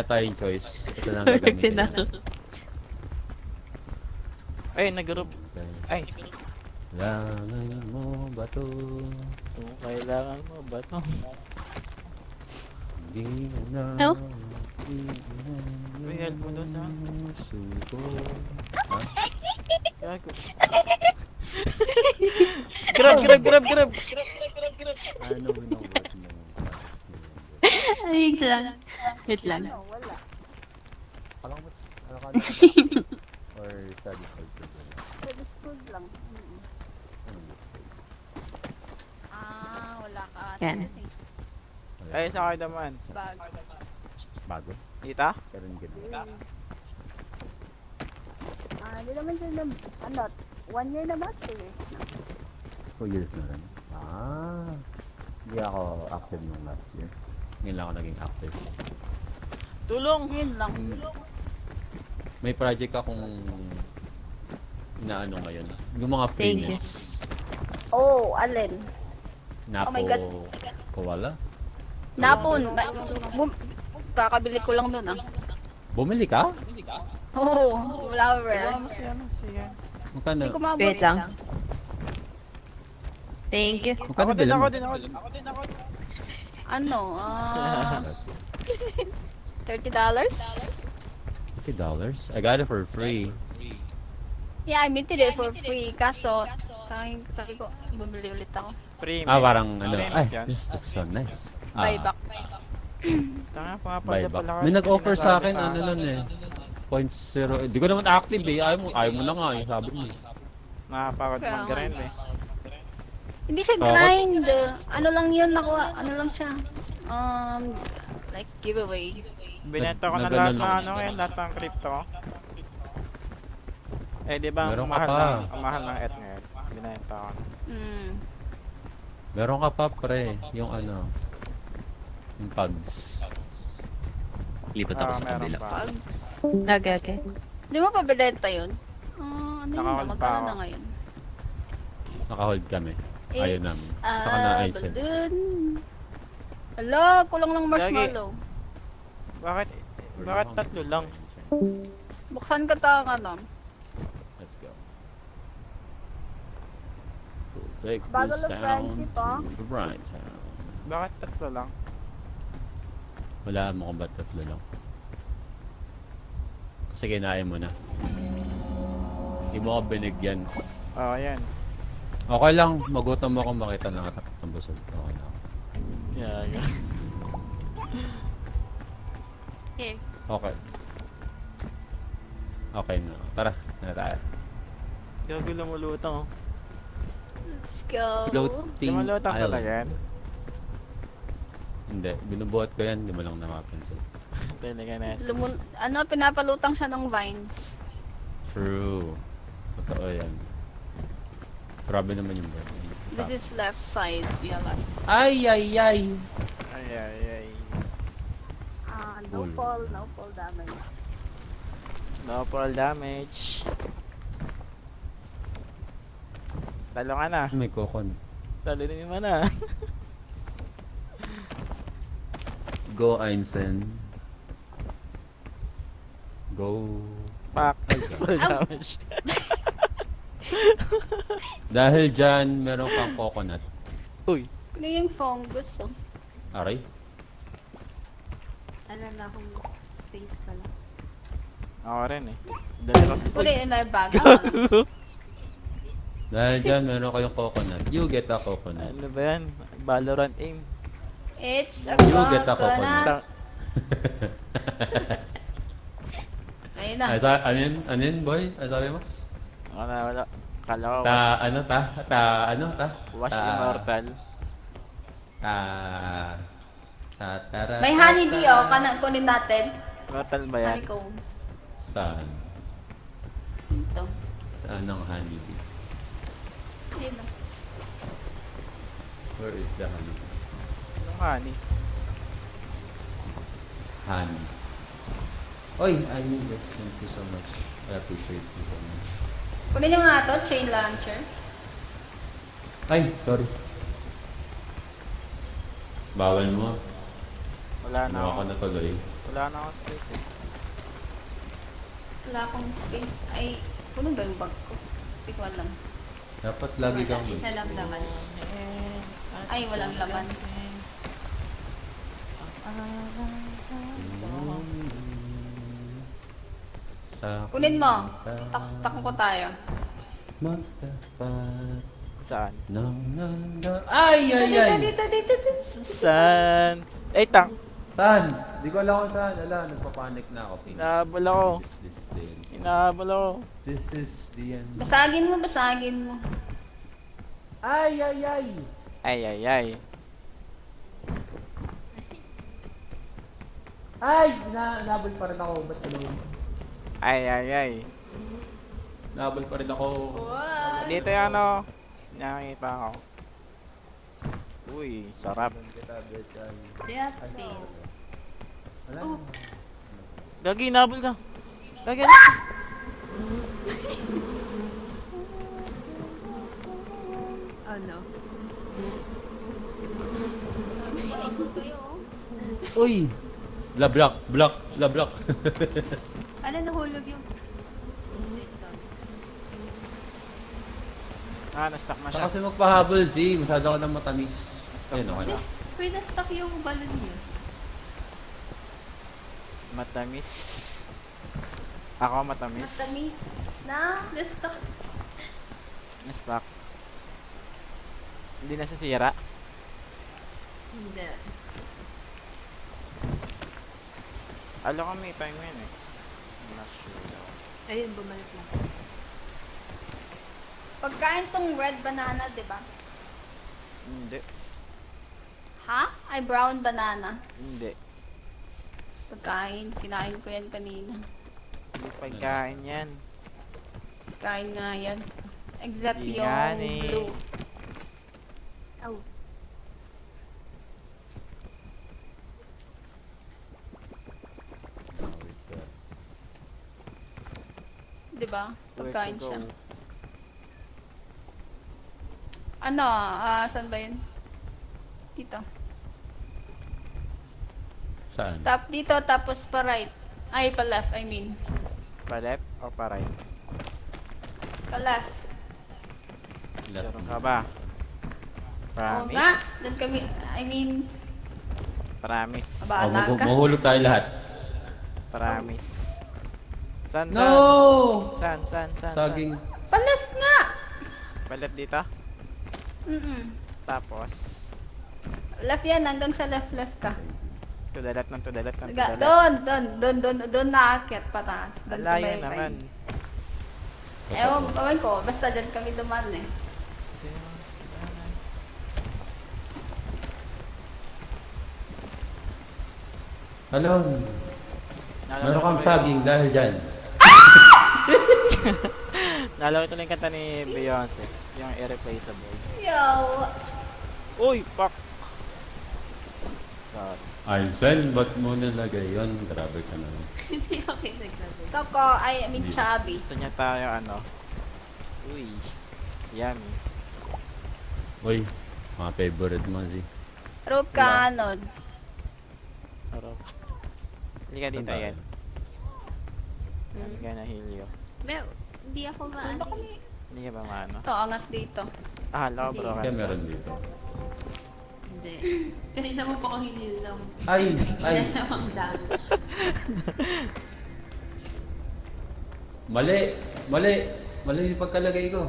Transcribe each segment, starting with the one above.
na tayong choice. Ito na ang gagamitin natin. Ay, nag-group. Ay, Kailangan mo ba to? kung kailangan mo ba to? Hindi na Help? Uy, help mo doon sa... suko. Gago. Grab! Ano binubuhat mo? Ay, wait lang. Wait lang. Wala. Alam mo, ano ka or study culture ba? Sa school lang. Ano ba? Wala ka. Yan. Wala. Ay, sa kayo naman. Bag. Bago? Dita? Karoon ganun. Hindi naman siya na, 1 year na ba? 2 years na. 2 years na rin. Hindi ako active nung last year. Ngayon lang ako naging active. Tulong! Yun lang. May project akong inaano ngayon. Yung mga Thank you. freelance. Oh, alin? Napo, Oh my God. Koala. Napon. Kakabili ko lang dun Bumili ka? Oo, flower. Ano siya? Magkano? Hindi ko mabot. Wait lang. Thank you. Magkano bilang mo? Ako din. Ano? $30? $50? I got it for free. Yeah, I minted it for free. Kaso, sabi ko, bumili ulit ako. Premium. Parang ano. Premium Ay, yan. this looks so nice. Buyback. Tanga, pumapalda Buyback. pala. May nag-offer sa akin, ano nun eh. 0.0. Hindi ko naman active eh. Ayaw mo na nga eh. Sabi mo eh. Nakapagod Kaya mag-grind nga. eh. Hindi siya Oo. grind. Ano lang yun, nakuha. Ano lang siya. Like giveaway. Binenta ko na Nagano lahat lang. ng ano ngayon, lahat ng crypto. Eh, di ba Meron ang ka mahal pa. ang mahal ng ETH ngayon? Binenta ko. Meron ka pa pre. Yung ano. Yung pugs. Lipat ako sa meron kabila. pa. Okay. Di mo pa binenta yun? Ano yun na? Nakahold pa Magkano ako. na ngayon? Naka-hold kami. Ayaw namin. Saka na Aizen. Balloon. Hala, kulang ng marshmallow. Bakit tatlo lang? Buksan ka ta ano. Let's go. We'll take Bago this lang down friendship, ah. to the right town. Bakit tatlo lang? Wala mo kung ba't tatlo lang. Kasi kinain mo na. Hindi mo ako binigyan. Oo, yan. Okay lang, magutom ako makita na katakot ng busog. Okay na ako. Yeah. Here. Okay. Okay na. Tara, na tayo. Gago lumulutang oh. Let's go. Floating Lumulutang talaga island. yan. Hindi, binubuhat ko yan, hindi mo lang namapansin. Talaga na. Pinapalutang siya ng vines. True. Totoo yan. Grabe naman yung bird. This is left side. Yeah, left. Ay! Ay. No Cool. fall damage. No fall damage. Talo ka na. May kokon. Talo din mo na. Go, Einstein. Go. Pak. Ay, God. Fall damage. Dahil dyan, meron kang coconut. Uy. Ano yung fungus oh? Aray. Ano na akong space ka lang. Ako rin eh. Dali kasi. Put it in my bag. Dahil dyan, meron kayong coconut. You get a coconut. Ano ba yan? Valorant aim. It's a You get a coconut. Ta- Ayun na. Ano yun, boy? Ano sabi mo? wala. Kala ko was immortal. May honeybee oh. Kunin natin. Immortal ba yan? Honeycomb. Saan? Ito. Saan ang honeybee? Ayun oh. Where is the honeybee? Anong honey? Honey. Oy, I need this. Thank you so much. I appreciate you so much. Kunin nyo nga to. Chain launcher. Ay, sorry. Bawal mo. Wala na Ano ako. ako na tuloy. Wala na akong space eh. Wala akong space. Ay, puno ba yung bag ko? Hindi ko alam. Dapat lagi kang Isa lang naman. Ay, walang laman. Sa Kunin mo. Tak ko tayo. magtapat Saan? Ay, ay, ay! Dito. Saan? Eh, tang. Saan? Di ko alam kung saan. Ala, nagpapanik na ako. Inahabol ako. Inahabol ako. This is the end. Basagin mo. Ay, ay, ay! Ay, ay, ay. Ay! Nabol pa rin ako. Ba't ano? Ay, ay, ay. Nabol pa rin ako. Dito yung ano. Nakakita ako. Uy, sarap. They have space. Wala. Gagi, nabol ka. Gagi. Oh no. Uy! Block. Ano nahulog yung... Ah, na-stuck na Saka siya. kasi magpahabol si. Masyado ka nang matamis. Ayun, okay na. Pwede na-stuck yung balon niyo. Matamis. Ako matamis. Matamis na. Na-stuck. Na-stuck. Hindi nasisira. Hindi. Alam ko may time yun eh. I'm not sure though. Ayun, bumalik lang. Pagkain tong red banana, di ba? Hindi. Ha? Ay, brown banana. Hindi. Pagkain. Kinain ko yan kanina. Hindi pagkain yan. Kain nga yan. Except Hindi yung nga eh. blue. Oh. Di ba? Pagkain Where to siya. go? Ano? Saan ba yun? Dito. Saan? Dito, tapos pa right. Ay, pa left, I mean. Pa left or pa right? Pa left. Left Sure mo. ka ba? Oo Promise? nga. Doon kami, I mean, Promise. Oh, bahala ka. mahulog tayo lahat. Promise. San? No! San? Saging. Pa left nga! Pa left dito? Tapos, Left yan, hanggang sa left ka. to the left ng to the left ng to the Ga- left. Doon naakyat pataas. Doon Alayo tumaybay. naman. Ewan ko, basta dyan kami duman eh. Alon, meron kang saging dahil dyan. Nalaw ito lang yung kanta ni Beyonce. Yung irreplaceable. Yo! Uy, fuck! Sorry. Arsen, ba't mo nilagay yun? Grabe ka naman. Hindi ako nagsabi. Toko, I mean chubby. Gusto niya tayo ano? Uy. Yummy. Uy, mga favorite mo si. Rope ka, ano? Pero, hindi ka dito yan. Hmm. Hindi ka na Helio. Hindi ako maano. Hindi ka ba maano? Ito, angas dito. Ah, hala ko bro. Kaya meron dito. Hindi. Kanina mo pa ako hinilang. Ay! Ay! Dalawang damage. Mali yung pagkalagay ko.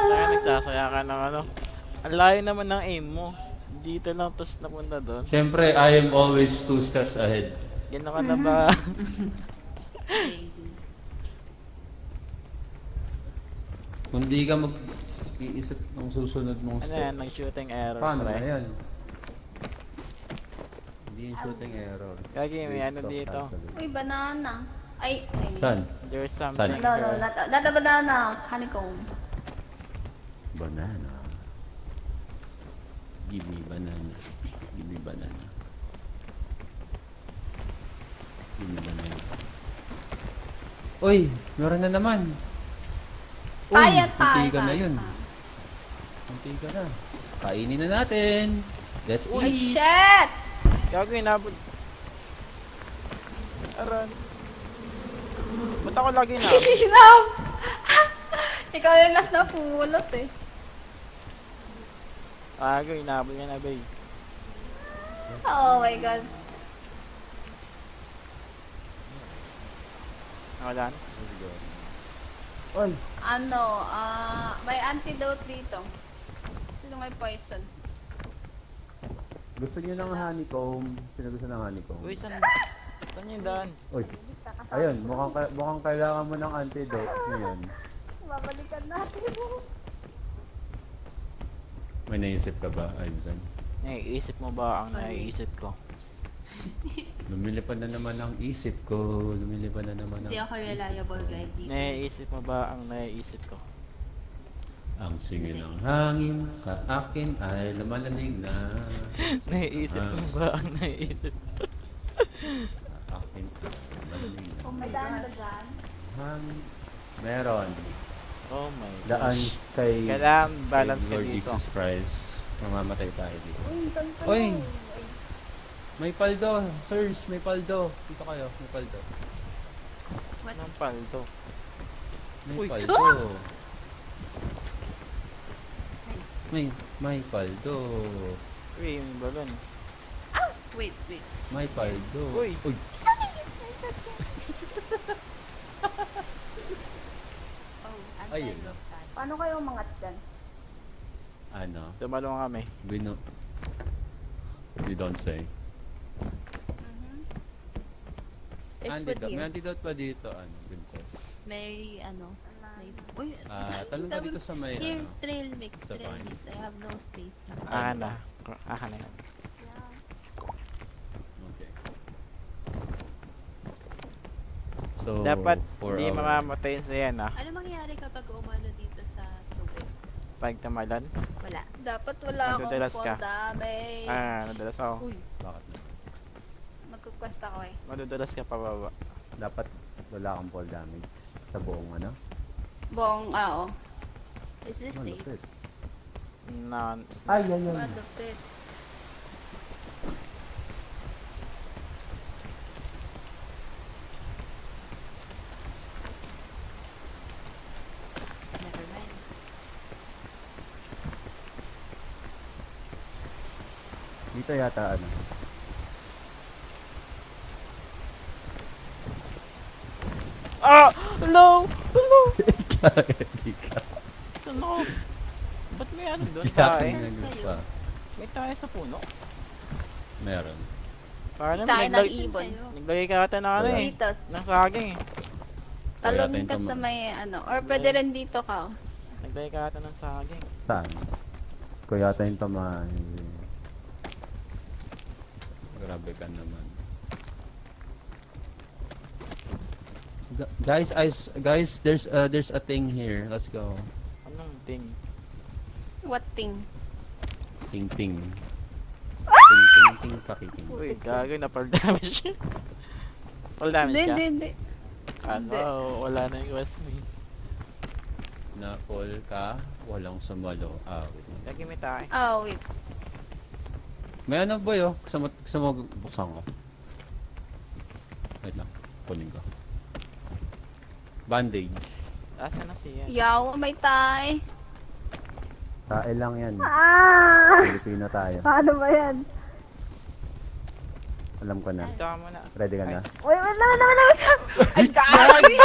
Kaya nagsasaya ka ng ano. Ang layo naman ng aim mo. Dito lang tapos napunta doon. Siyempre, I am always 2 steps ahead. Gano'n ka na ba? Kung di ka mag-iisip ng susunod mong Ano step. yan? Nag-shooting error. Paano pre. na yan? Hindi yung shooting error. Gagi, may ano Stop dito. cancel. Uy, banana. Ay, Saan? There's something No, here. not a banana. Honeycomb. Banana. Give me banana. Give me banana. Give me banana. Uy, meron na naman. Uy, Tayo, munti ka na tayo. yun. Munti ka na. Kainin na natin. Let's Ay, eat. shit! Gago, inabot. Aran. Ba't ako lagi inabot? Love! Ikaw yung last na pumulot eh. Gago, inabot ka na, bay. Oh my god. Nakalaan? Oy, Ano, may antidote dito. Sino may poison? gusto niyo ng honeycomb? Sino gusto ng honeycomb? Uy, saan yung daan? Uy, ayun, mukhang kailangan mo ng antidote ngayon. Babalikan natin. May naisip ka ba, Ivan? Naiisip mo ba ang naiisip ko? Lumili pa na naman ang isip ko. Lumili pa na naman ang Hindi ako reliable guide dito. Naiisip mo ba ang naiisip ko? Ang singin ng hangin sa akin ay lumalamig na. Naiisip mo ba ang naiisip ko? Sa akin ay lumalamig na. May daan ba dyan? Hangin. Meron. Oh my Daan gosh. kay Kailangan balance ka Lord dito. Jesus Christ. Mamamatay tayo dito. Uy, tanto. Uy! May paldo. Sirs, may paldo. Dito kayo, may paldo. Anong paldo? May Uy. paldo. Nice. May paldo. Uy, yung balon. Wait, wait. May paldo. Uy. Uy. Oh, Ayun. anti-love Paano kayo umangat dyan? Ano? Tumalong kami. Bino. You don't say. There's food Antidote. May here. antidote pa dito, ano, princess. May ano. May... Uy, Talong ka dito sa may, here, ano. trail mix, sa trail vine. mix. I have no space na. Na. Na yan. Okay. So, Dapat for hindi our- mamamatayin sa yan Ano mangyayari kapag umano dito sa tubig? Pag tamalan. Wala. Dapat wala akong Madudulas fall ka. damage. Nadalas ako. Uy, Bakit na? Magkukwest ako eh. Madudulas ka pababa. Dapat wala kang fall damage sa buong ano? Buong, oo. is this safe? Malupit. Non. Ay, ay, ay. Malupit. Never mind. Dito yata ano. Hello! Hello! Hindi ka. Saan ako? Ba't may ano doon Kita tayo? pa. May tayo sa puno? Meron. Paano Tayo ng naglagay, ibon. naglagay ka ata na ano Wala. eh. Dito. Ng saging eh. Talon Wala tayong ka sa tama. may ano. Or pwede rin dito ka. Oh. Naglagay ka ata ng saging. Saan? Ko yata yung tamaan. Grabe ka naman. Guys, there's a thing here. Let's go. Anong thing? What thing? Ting ting. Ting ting ting pakiting. Uy, gago na fall damage. Fall damage Hindi, ka? hindi, hindi. Ano? Wala na yung West me. Na fall ka, walang sumalo. Wait. Lagi may tayo. Oh, wait. May ano ba yun? Gusto mo buksan ko? Wait lang. Kunin ko. Bandage. Asa na siya? Yaw, may tay. Tae lang yan. Ah! Pilipino tayo. Paano ba yan? Alam ko na. Ito ka muna. Ready ka na? Wait, wait, wait. Ay, gagi!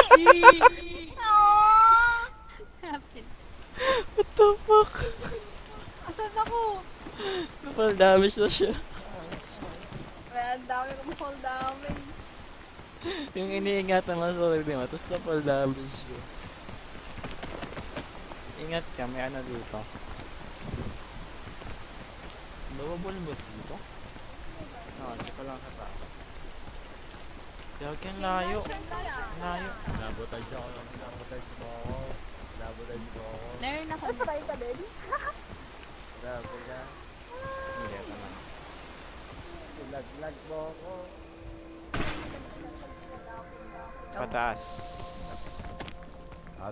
Ah! Happened. What the fuck? Asan ako? Fall damage na siya. Ay, ang dami kong fall damage. Yung iniingatan mo sa sarili mo, tapos na fall damage siya. Ingat ka, may ano dito. Bawabol ba dito? No, hindi pa lang sa taas. Gagyan layo. Layo. Nabotage ako. Nabotage mo ako. Nabotage mo ako. Meron ako. Try ka din? Grabe ka. Hindi, ito na. Lag mo ako. Pataas.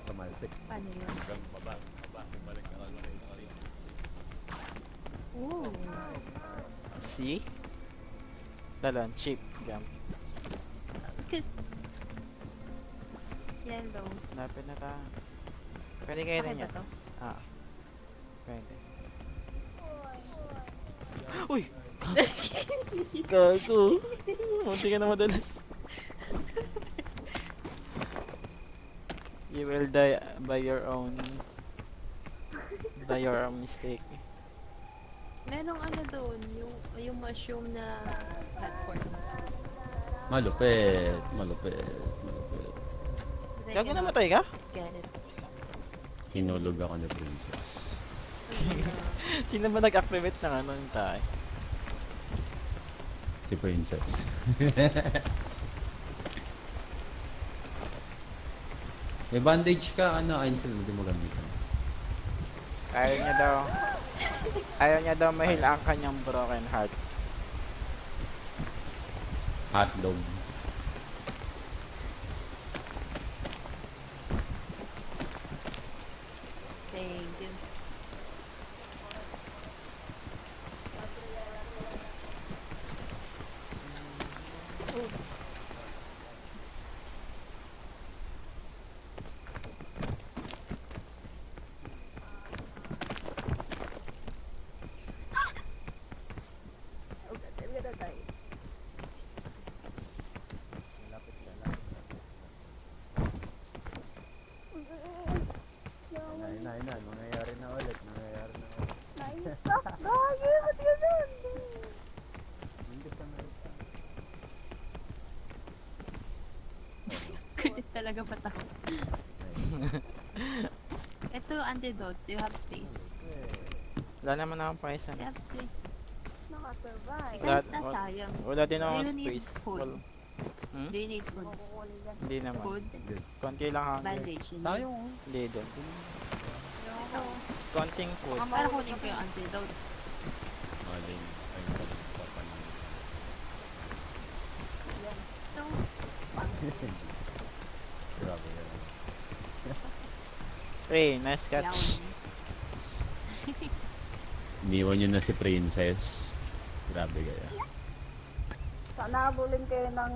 Tumalsik. Paano yun? Hanggang baba. Bumalik ka lang. Ooh. See? Talon, chip, jump. Yellow. Lapit na ta. Pwede kayo Okay rin ba yan. to? Ah. Pwede. Uy! Gago! Munti ka na madalas. You will die by your own mistake. Merong ano doon, yung mushroom na platform. Malupit. Malupit. Malupit. But I Gago cannot namatay ka? get it. Sinulog ako ni Princess. Sino ba nag-activate ng ano yung tayo? Si Princess. May bandage ka, ano, Ainsel, hindi mo gamitin. Ayaw niya daw mahila ang kanyang broken heart. Hotdog. Thank you. Na. Mangyayari na ulit. Mangyayari na ulit. Hindi pa na ito. Kulit talaga pata. Ito, antidote. Do you have space? Wala naman akong paisa. Do you have space? Nakasurvive. Wala, Sayang. wala din akong Do you need space. food? Hmm? Do you need food? Hindi naman. Food? Konti lang hunger. Bandage. You need? Sayang. Hindi din. Konting food. Para kunin ko yung antidote. Maling. Ay, papanin. So, Grabe yan. Hey, nice catch. yawn. Iniwan nyo na si Princess. Grabe kaya. Sana habulin kayo ng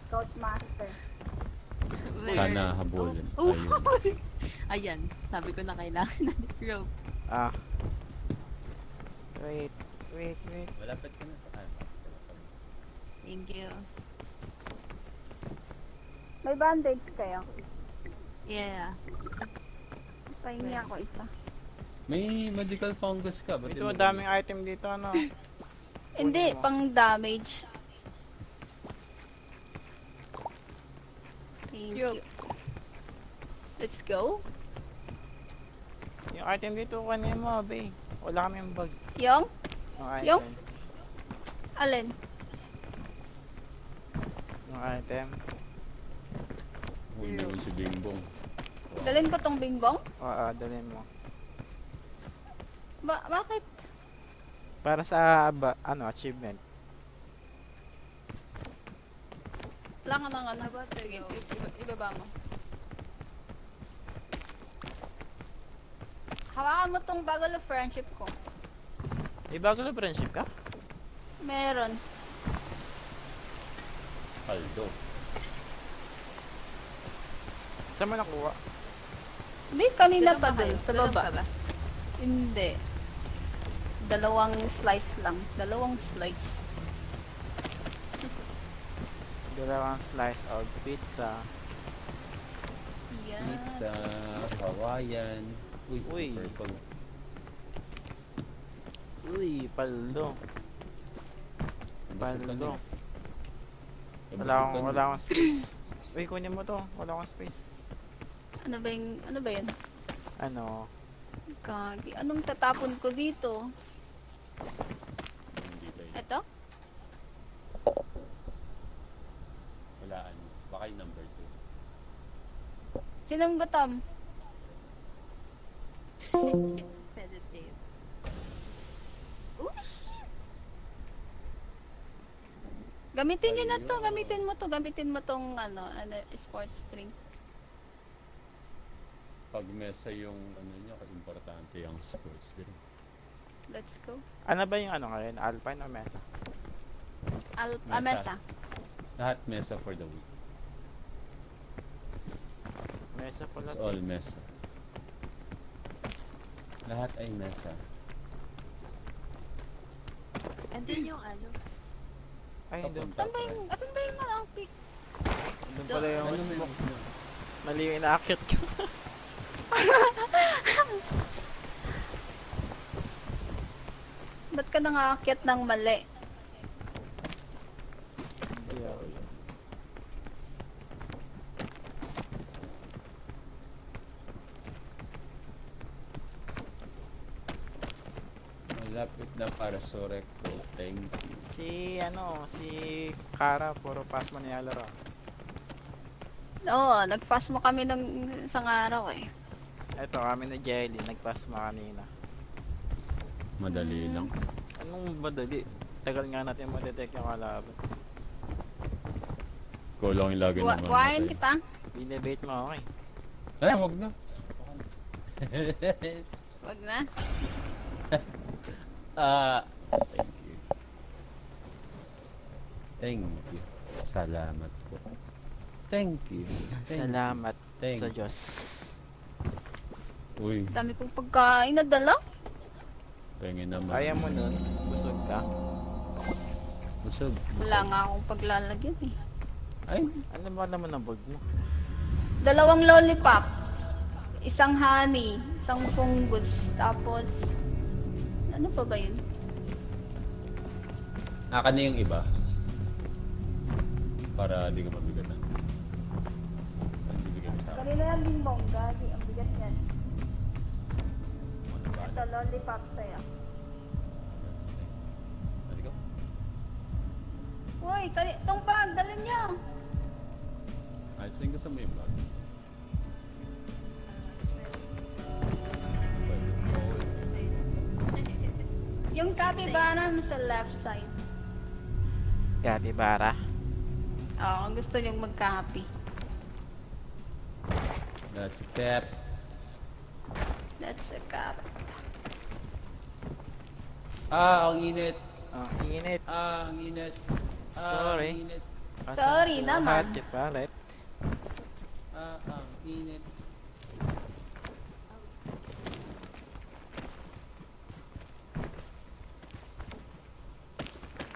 Scoutmaster. Sana habulin. Oh. Ayun. Ayan, sabi ko na kailangan na rope. Ah. Wait. Malapit ka na sa Thank you. May bandage kayo. Yeah. Pahingi ako isa. May medical fungus ka. Ba't Ito, hindi mo daming item dito, ano? Hindi, mo. pang damage. Thank you. Let's go. Yung item dito, kunin mo, be. Wala kaming bag. Yung? Yung Yung? item. Alin? Yung item. Huli mo si Bingbong. Dalhin ko tong bingbong? Oo, dalhin mo. Bakit? Para sa, achievement. Wala ka ng ano. Sige, ibaba mo. Hawakan mo tong bagal of friendship ko. May bago na friendship ka? Meron. Paldo. Saan mo nakuha? Hindi, kanina Dalawa pa kayo? dun, sa Dalawa baba. pa ba? Hindi. Dalawang slice lang. Dalawang slice. Dalawang slice of pizza. Yan. Pizza. Hawaiian. Uy, Uy. purple. Uy, paldo. Busog ka Paldo. na. Eh, busog Wala ka na. akong space. Uy, kunin mo to. Wala akong space. Ano ba yun? Ano? Kagi. Anong tatapon ko dito? Hindi tayo. Ito? Walaan. Baka yung number 2. Sinong gutom? Sedative. Oosh! Gamitin nyo na to. Ayun. Gamitin mo tong sports drink. Pag mesa yung ano niya, importante yung sports din. Let's go. Ano ba yung ano ngayon? Alpine o Mesa? Mesa. Mesa. Lahat mesa for the week. Mesa pala. It's all mesa. Lahat ay mesa. Andun yung ano. Ay, doon. Papunta Saan ba yung malang pick? Doon pala yung Ano smoke. mo? Mali yung inaakit ko. Ba't ka nangaakyat ng mali? Malapit na para sa recto. Thank you. Si Kara, puro pass mo niya laro. Oo, nag-fast mo kami ng isang araw eh. Eto, kami na Jelly, nag-pass mo kanina. Madali lang. Anong madali? Tagal nga natin madetect yung kalaban. Ikaw lang yung lagi naman. Kuhain kita. Binebait mo ako eh. Ay, wag na. Wag na. Thank you. Thank you. Salamat po. Thank you. Thank Salamat Thank sa you. Diyos. Uy, Dami kong pagkain na dala. pengen naman. Kaya mo nun, busog ka. Busog. Wala nga akong paglalagyan eh. Ay, Ano ba naman ang bag mo? 2 lollipop. Isang honey. Isang fungus. Tapos, ano pa ba yun? akan na yung iba. Para di ka mabigatan. Ang bibigyan mo sa akin. Kanina lang din bongga. Ang bigat yan. Ano ba? Ito, lollipop sa'yo. Dali ko. Uy, itong bag, dala niyo. Ay, saan gusto mo yung bag? Yung capybara mo sa left side. Capybara. Oo, kung gusto niyong magka-happy. That's a cap. That's a cap. Ang init. Ang init. Ang init. Sorry. Ang init. Sorry naman. Hot palet. Ang init.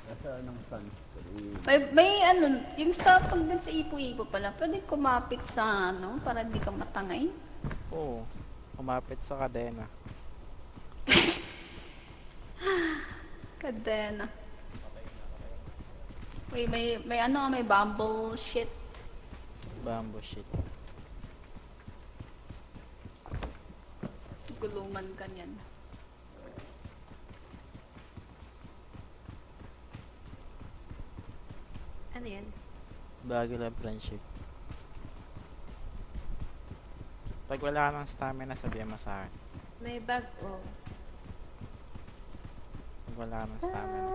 Nasaan ang sunscreen? May ano, yung sa pag dun sa ipo-ipo pala, pwede kumapit sa ano, para di ka matangay. Oo. Kumapit sa kadena. Kadena. Wait, may ano, may bamboo shit. Bamboo shit. Guluman ka niyan. Ano yan? Bago lang friendship. Pag wala ka ng stamina, sabihan mo sa akin. May bag, oh. Pag wala ka ng stamina.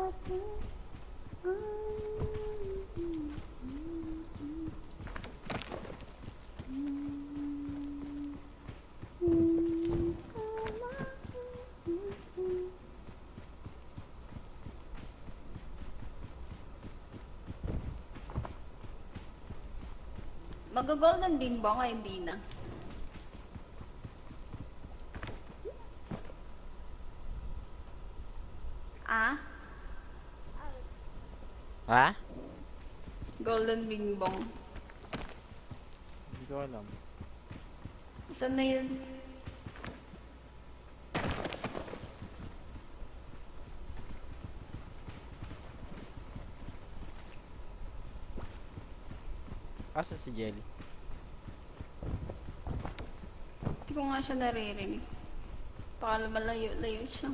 Mag-golden din ba nga hindi na? Ah? Ha? Golden Bing Bong. Hindi ko alam. Saan na yun? Asa si Jelly? Hindi ko nga siya naririnig. Baka malayo-layo siya.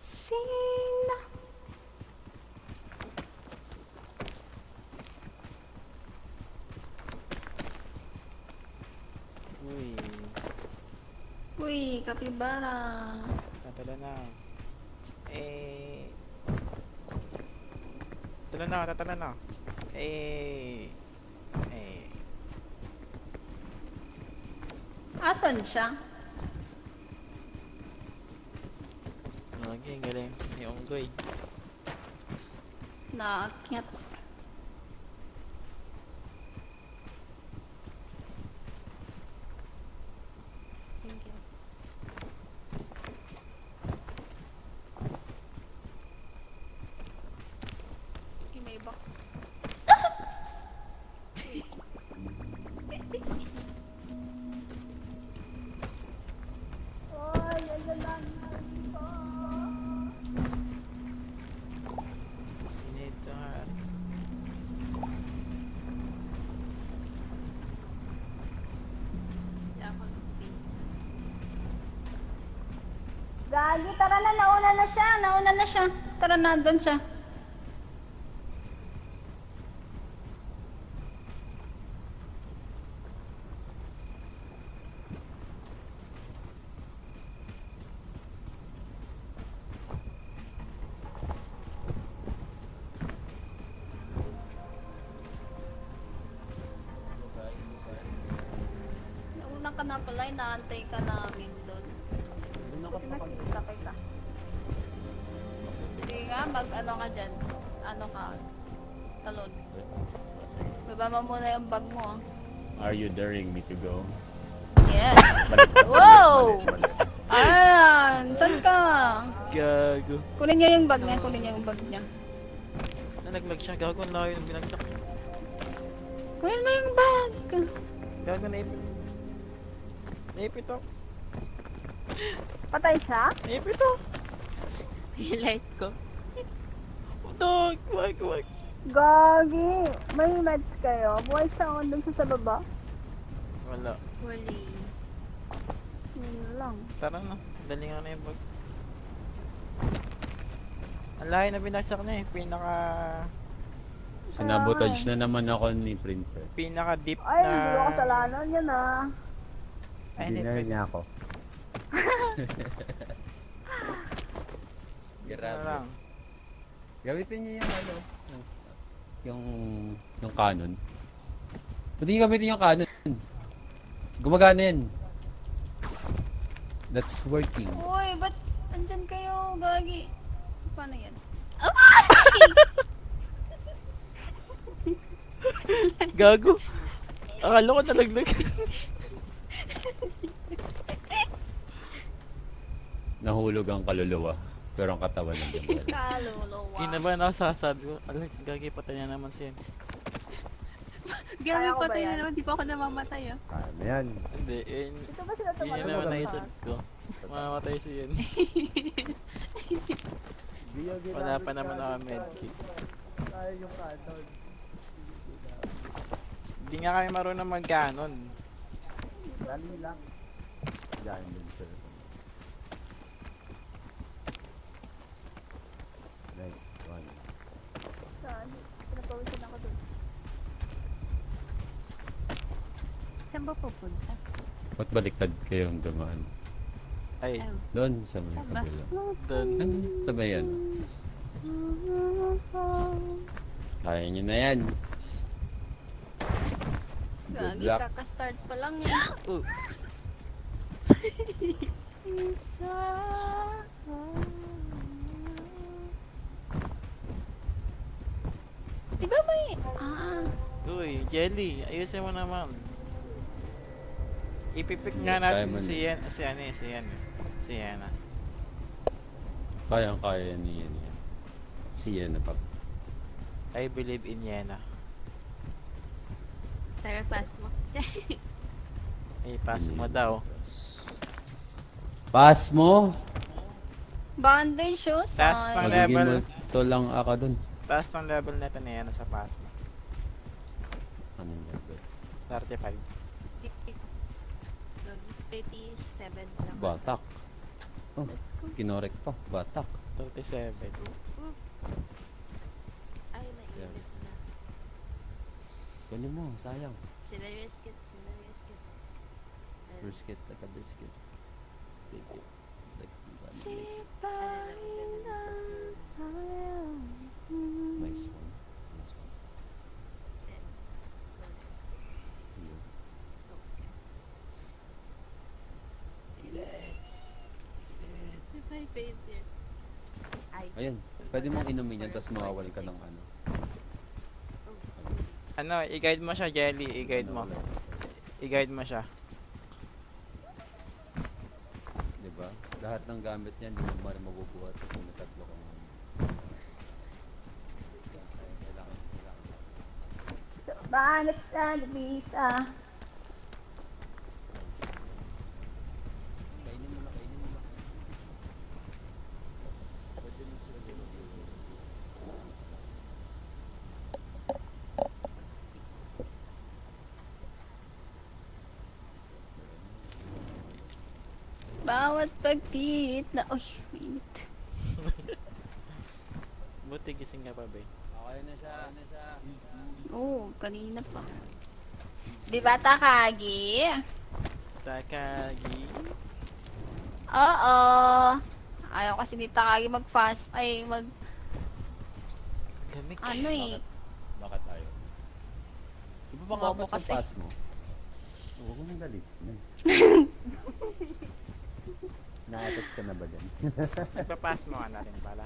Sing na. Uy. Uy, kapibara. Tatala na. Tatala na. Asan siya? Okay, galing. Ni Onggoy. Naakyat. Thank you. Okay, may box. Oy, ayan lang. Dito nga. Wala akong space. Gagi, tara na, nauna na siya, nauna na siya. Tara na, doon siya. Nauna ka na pala, inaantay ka namin doon. Nakita kita. Sige nga, ano ka dyan. Ano ka? Talon. Baba mo muna yung bag mo. Ah. Are you daring me to go? Yes! Balik ka. Wow! Balik. Ayan! Saan ka? Gago. Kunin niya yung bag niya, kunin niya yung bag niya. Nalaglag siya. Gago, ang layo ng binagsak. Kunin mo yung bag! Gago, naipit. Naipit ako. Patay siya? Naipit ako. Highlight ko. Dog, wag. Gagi! May meds kayo? Buhay siya ako dun sa baba? Wala. Wali. Yun lang. Tara na. Dali nga na yung bag. Ang layo na binagsak niya eh. Sinabotage na naman ako ni Princess. Pinaka deep Ay, na... hindi ko kasalanan yan ah. Ay, Dinner hindi. niya ako. Ano lang. Gamitin niyo yung ano, yung canon. Pwede niyo gamitin yung canon. Gumagana yan. That's working. Uy, ba't andyan kayo, Gagi? Paano yan? Gago. Akala ko nalaglag. Nahulog ang kaluluwa. Pero ang katawan nandiyan pa rin. Kaluluwa. Inabahan ako sasabi ko. Alay, gagi patay na naman siya. Grabe, Kaya ko ba patay na yan? naman. Di pa ako namamatay ah. Kaya na yan. Hindi, yun. Ito ba sila Yun tumalabas? naman naisip ko. Mamamatay siya yun. Wala pa naman ako medkit. Hindi nga kami marunong mag-ganon. Dali lang. Diyan din sir. Next one. Saan? Pinapawisan ako dun. Saan ba pupunta? Ba't baliktad kayong dumaan? Ay, Oh. Doon sa may Saan ba? kabila. doon. Sabay yan. Kaya nyo na yan. Good Gagi, luck. kaka-start pa lang yan. Oh, Diba may... Ah, uy, Jelly, ayusin mo naman. Ipipik nga Kaya natin mo si na. Yan, si Yana. Kaya ni yan yan. Si yan na pa. I believe in Yana. Tara, pass mo. Ay, pass mo daw. Pass mo! bandage shoes. Taas Ay. pang Magiging level. multo lang ako dun. Taas ng level nito na Yana sa pass mo. Ano yung level? 35. 37 lang. Batak. Oh, kinorek pa. Batak. 37. Ay, mainit na. Kunin mo, sayang. Should I risk it? Should I risk it? Brisket like a biscuit. Take it. Like nice one. Nice one. Here. Ayan. Pwede mong inumin yan, tapos mawawal ka ng ano. Ano, i-guide mo siya, Jelly. I-guide mo. I-guide mo siya. Diba? Lahat ng gamit niyan, hindi mo rin mabubuhat kasi may tatlo kang ano. Banat sa bisa. Kainin mo na, kainin mo na. Pwede mo sila gawin. Bawat pagpit na... Uy, minit. Buti gising ka pa, be. Okay na siya, Oo, kanina pa. Di ba, Takagi? Takagi. Oo. Ayaw kasi ni Takagi mag-fast. Ay, Lamig. ano eh. Bakit ayaw? Di ba baka Bobo ba't kasi. yung pass mo? Huwag mo nang galit. Nakatot ka na ba dyan? Nagpa-pass mo ka na rin pala.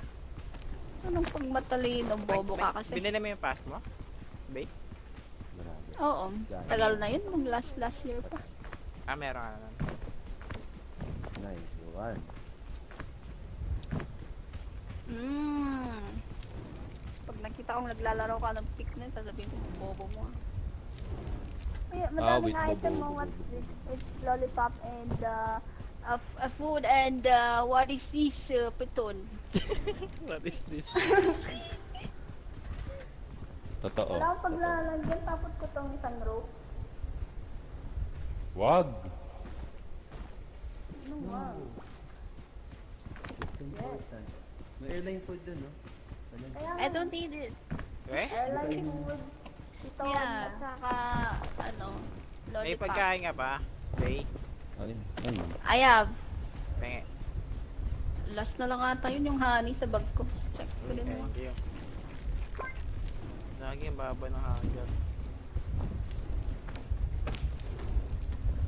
Anong pagmatalino? Bobo ka kasi. Binili mo yung pass mo? Be? Grabe. Oo. Tagal na yun. Mag last year pa. Ah, meron ka na nun. Nice one. Pag nakita kong naglalaro ka ng pick na yun, sasabihin ko, bobo mo ah. Ay, wait, madaming item bobo, mo. bobo, What's bobo. this? It's lollipop and a food and what is this? Piton. What is this? Totoo. Wala akong paglalagyan, tapos ko tong isang rope. Wag! Ano wow? It's important. May airline food dun, no? Kaya I don't need it. Eh? airline food. Ito Yeah. at saka ano, May lollipop. pagkain nga ba? Be? Ayun, ayun. I have. Penge. Last na lang ata yun yung honey sa bag ko. Check ko din mo. Thank you. Lagi ang baba ng hanger.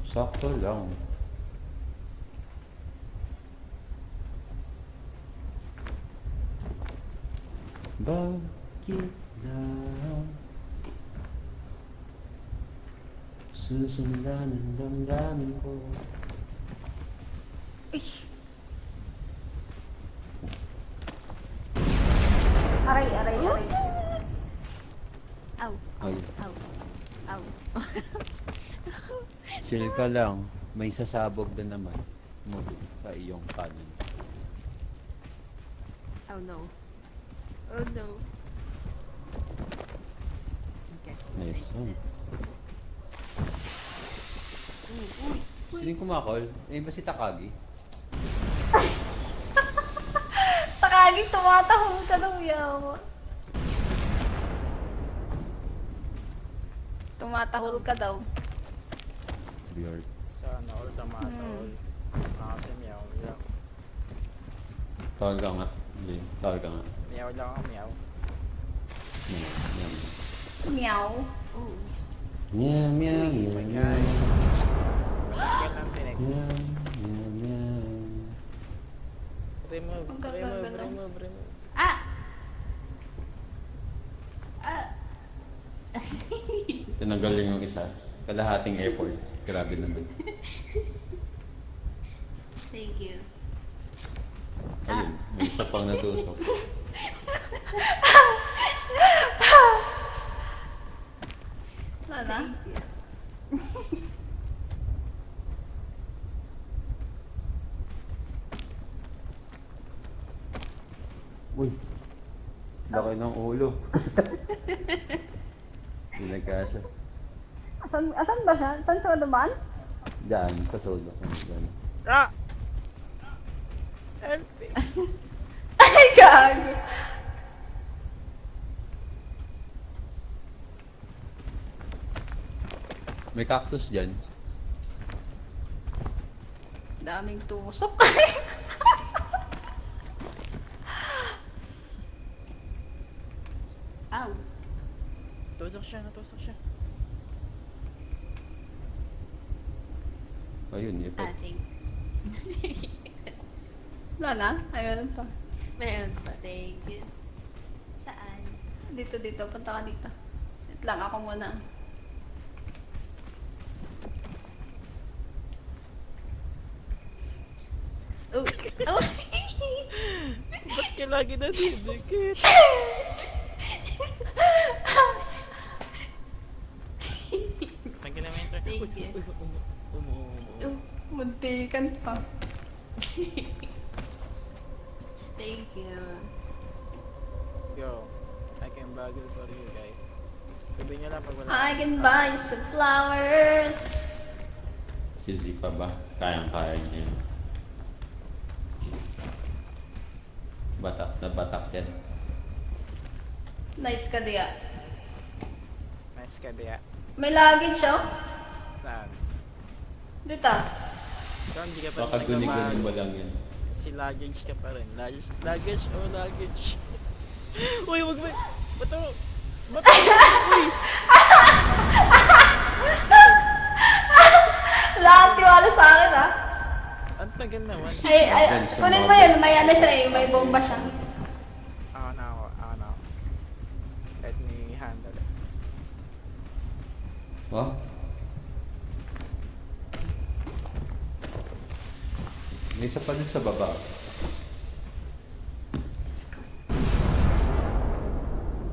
Sakto lang. Bakit lang susundan ang damdamin ko? Aray, aray, aray. Ow, Ay, ow, ow. chill ka lang. May sasabog din naman mo sa iyong kanan. Oh no. Oh no. Okay. Nice one. Uy, Sino yung kumakol? Eh, ba si Takagi? Takagi, tumatahong ka ng yawa. Tumatahol ka daw. Weird. Sana all tomato all. Kasi meow lang. Tawag ka nga. Hindi, tawag ka nga. Meow lang ang meow. Meow, Meow. ooh. meow, meow, meow, meow, Malagyan ng tinig. meow, meow, meow. Remove, Ang remove, gagalaw. remove, remove. Ah! Ah! Tinanggal yung isa. Kalahating airport. Grabe naman. Thank you. Ayun, may isa pang natusok. Sana? Uy, laki ng ulo. Hindi nagkasa. Asan ba siya? Asan siya naman? Diyan, sa solo. Diyan. Ah! Help me. Ay, gagi. May cactus dyan. Daming tusok. Ow. Natusok siya, natusok siya. Ayun, ito. Ah, thanks. Wala na? Ay, meron pa. Meron pa, thank you. Saan? Dito, punta ka dito. Wait lang, ako muna. Oh! Oh! Ba't ka lagi nadidikit? Tanggalin mo yung truck. Thank you. Oh, muntikan pa. Thank you. Go. I can bagel for you guys. Sabihin nyo lang pag wala. I can buy some flowers. Si Z pa ba? Kayang-kaya niya yun. Batak na batak yan. Nice ka diya. Nice ka diya. May luggage oh. Saan? Dito. So, hindi ka pa Baka guni-guni mo lang yan. Si luggage ka pa rin. Luggage o luggage? Uy, wag ba? Bato! Bato! Uy! Lahat tiwala sa akin ah. Ang tagal naman. Ay, kunin mo yun. May ano siya eh. May bomba siya. Ako na ako. Kahit ni handle. Oh? May isa pa din sa baba.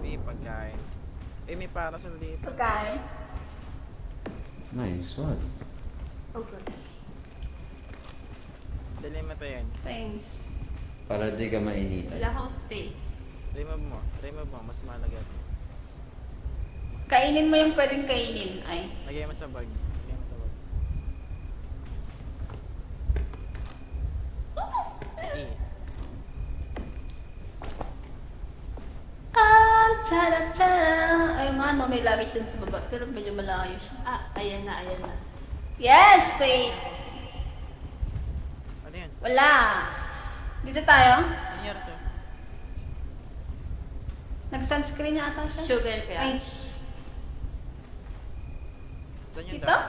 May pagkain. May parasol dito. Pagkain. Nice one. Oh, good. Dali mo to yan. Thanks. Para di ka mainitan. Wala akong space. Remove mo. Mas malaga. Kainin mo yung pwedeng kainin. Ay. Lagay mo sa bag. Tara. Ay nga no, may luggage dun sa baba. Pero medyo malayo siya. Ah, ayan na. Yes, wait. Ano yan? Wala. Dito tayo. Ano nangyari sa'yo? Nag-sunscreen niya ata siya. Sugar ka. Ay, Saan yun dito? daw?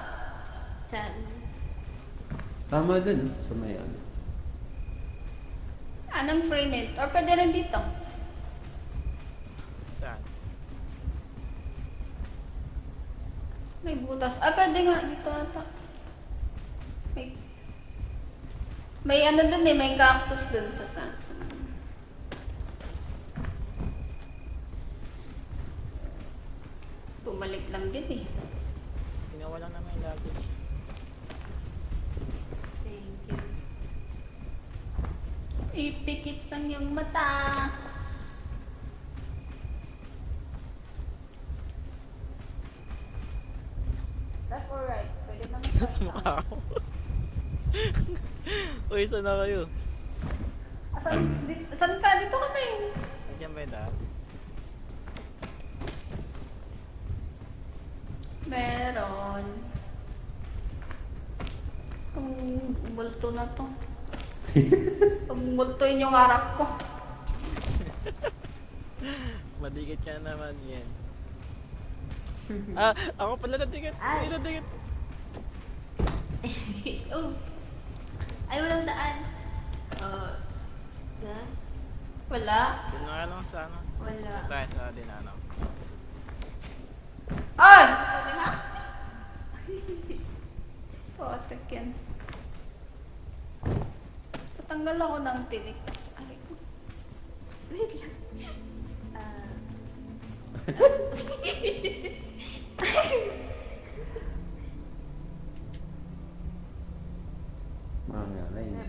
Saan? Tama din sa may ano. Anong frame it? Or pwede rin dito. Saan? May butas. Ah, pwede nga dito ata. May ano dun eh, may cactus dun sa taas. Bumalik lang din eh. Ginawa lang naman yung luggage. Thank you. Ipikit lang yung mata. Left or right? Pwede naman Sa mukha ko. Uy, saan na kayo? Saan ka? Dito kami. Nandiyan ba yung daan? Meron. Ang multo na to. Ang multoin yung harap ko. Madikit ka naman yan. Ako pala nadikit. Ay. Nadikit. Oh! Ay, walang daan. Oh. Na? Wala. Doon na nga lang sa ano. Wala. Doon tayo sa dinanaw. Ay! Potek yan. Tatanggal ako ng tinik. Ay, Wait lang. Ah. Mga ngayon.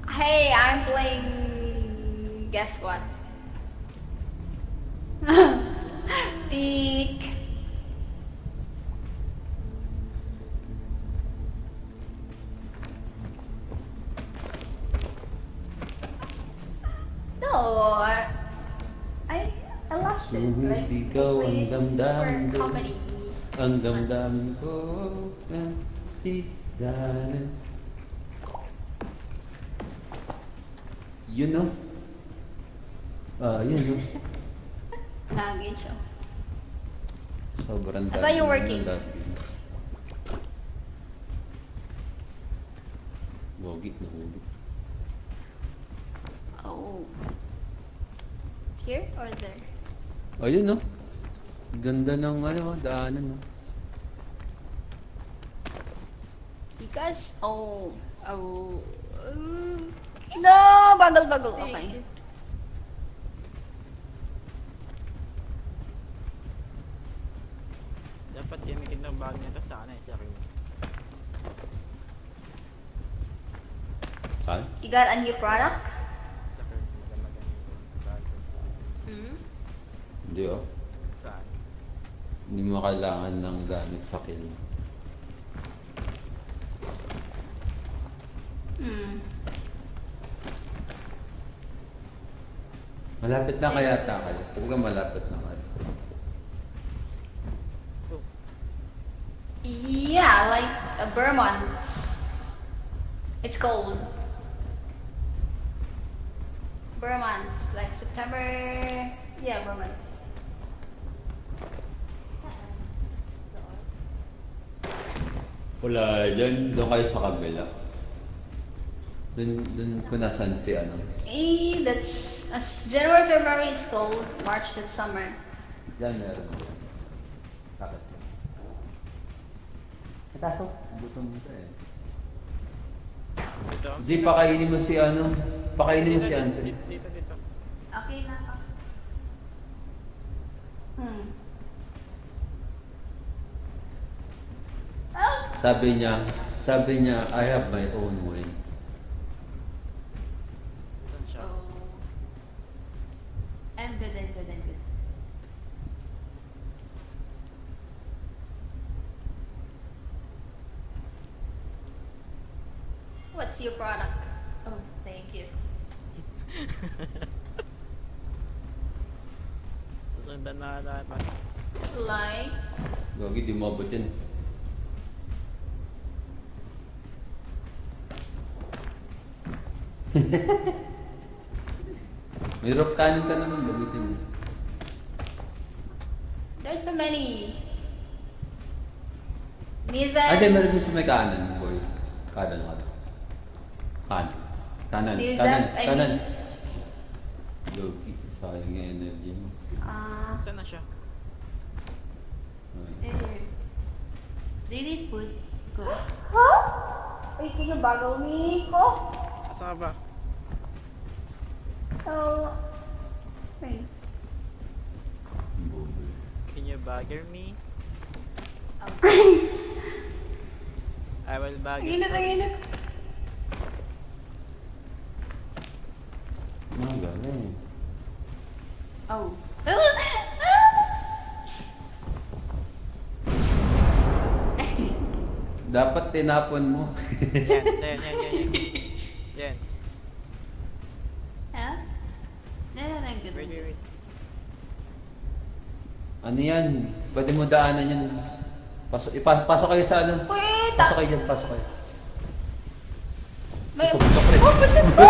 Hey, I'm playing. Guess what? Peek. No, I lost it. Like, Sumisigaw ang playing damdamin for ko. comedy. Ang damdamin ko na siganan. Yun no? Yun no? Luggage, oh. Sobrang I thought you were working. Gogi, nahulog. Here or there? Ayun no. Ganda ng ano, daanan no. Because, oh, no, bagal. Okay. Dapat gamitin ng bag nito sa ano eh, sa ring. Saan? You got a new product? Sa ring, maganda yung bag. Hmm? Hindi oh. Saan? Hindi mo kailangan ng gamit sa kill. Hmm. Malapit na kaya tayo. Huwag malapit na kayo. Yeah, like a Vermont. It's cold. Vermont, like September. Yeah, Vermont. Wala dyan. Doon kayo sa kabila. Doon ko nasan si ano. That's January, February. It's cold. March, it's summer. Diyan meron. Bakit? Kaso, gusto mo ito eh. Ito. Di, pakainin mo si ano. Pakainin mo si Ansel. Dito. Okay na. Oh. Sabi niya, I have my own way. Saan siya? I'm good. What's your product? Oh, thank you. Susundan na natin. Like. Gagi, di mo abutin. May rope cannon ka naman, gamitin mo. There's so many. Ay, Nizan. di, meron din sa may kanan, boy. Kanan. Kanan. Gagi, sayang yung energy mo. Saan na siya? Here. Do you need food? Good. Huh? Wait, can you buggle me? Oh. Asa ka ba? Oh. Thanks. Can you bagger me? I will bagger Ang init. Mga galing. Oh. Dapat tinapon mo. Yan. Yan. Huh? No, I'm good. Wait. Ano yan? Pwede mo daanan yan. Pasok kayo sa ano? Wait! Pasok kayo dyan, pasok kayo. May... Pasok rin. Oh, ba't ko?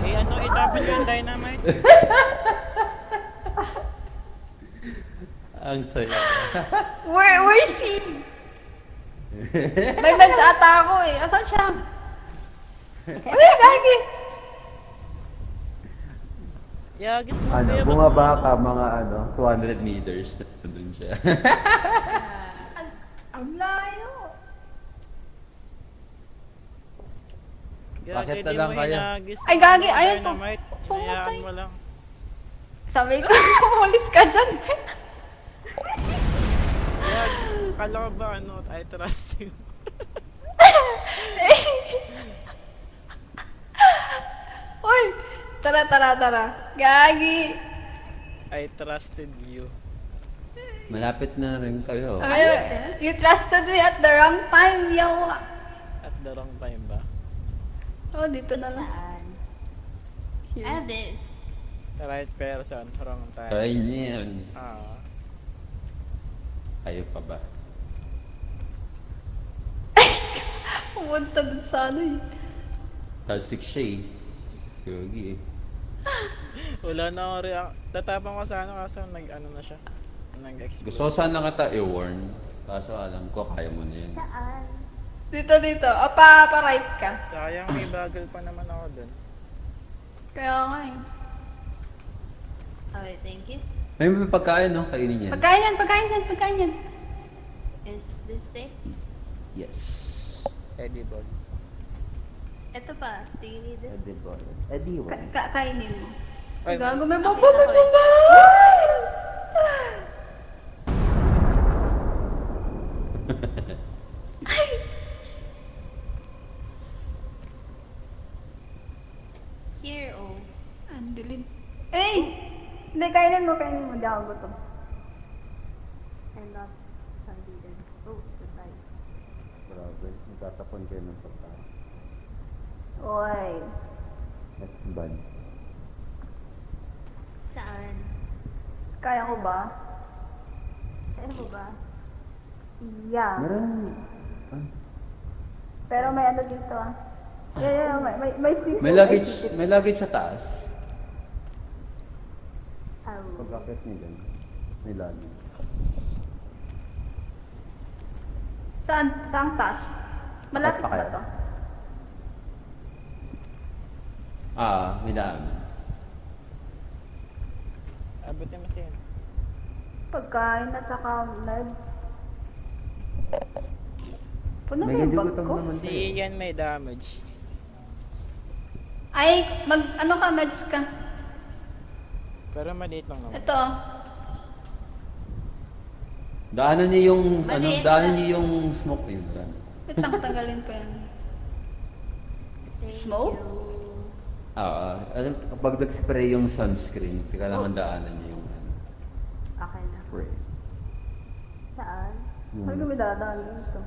Eh ano, itapon yung dynamite? Ang saya. Where is he? May bansa ata ako eh. Asan siya? Uy, gagi! Yagis mo Ano, kuya, bumaba ka mga 200 meters. Doon siya. Ang layo. Bakit Gagi, na di lang mo kaya? hinagis Ay, yung gagi, ayun po. dynamite. Pumatay. Hinayaan mo lang. Sabi ko, umalis ka dyan. Yagis, kala ko ba ano, I trust you. Uy, tara. Gagi. I trusted you. Malapit na rin kayo. You trusted me at the wrong time, yo. At the wrong time ba? Oh, dito na lang. Saan? I have this. The right person, wrong time. Kaya niya yan. Ah. Kayo pa ba? Pumunta dun sa ano eh. Talsik siya eh. Yogi eh. Wala na akong tatapang ko sa ano kaso nag-ano na siya. Nag-explode. Gusto ko sana kita i-warn. Kaso alam ko, kaya mo na yun. Saan? Dito, dito. O, pa-right ka. Sayang, may bagal pa naman ako dun. Kaya nga eh. Okay, thank you. May pagkain, no? Kainin yan. Pagkain yan, pagkain yan, pagkain yan. Is this safe? Yes. Edible. Ito pa, do you need it? Edible. Edible. Kainin mo. Ay, Gago, may Okay, baba, may okay. baba! Here, oh. Ang dilim. Eh! Hindi, kainin mo, Di ako gutom. And not sundidan. Oh, goodbye. Grabe. Magtatapon kayo ng pagkain. Oy. That's bad. Saan? Kaya ko ba? Kaya mo ba? Yeah. Meron. Pero may ano dito ah. Yeah, may sisig. May luggage sa taas. Oh. Pag-akit niyo dyan. May luggage. Saan? Saan taas? Malapit Pa ba kaya? to? May daan. abutin mo siya. Pagkain at saka med. Puno May ba yung bag gadugutom ko? naman Si tayo. Ian may damage. Ay, ano ka, meds ka? Pero maliit lang naman. Ito. Daanan niyo yung, Maliit daanan na. niyo yung smoke yun. Wait lang, tanggalin ko yan. Thank Smoke? you. Kapag nag-spray yung sunscreen, kailangan daanan niyo yung Okay na. spray. Saan? Yung Ano may dadaan dito?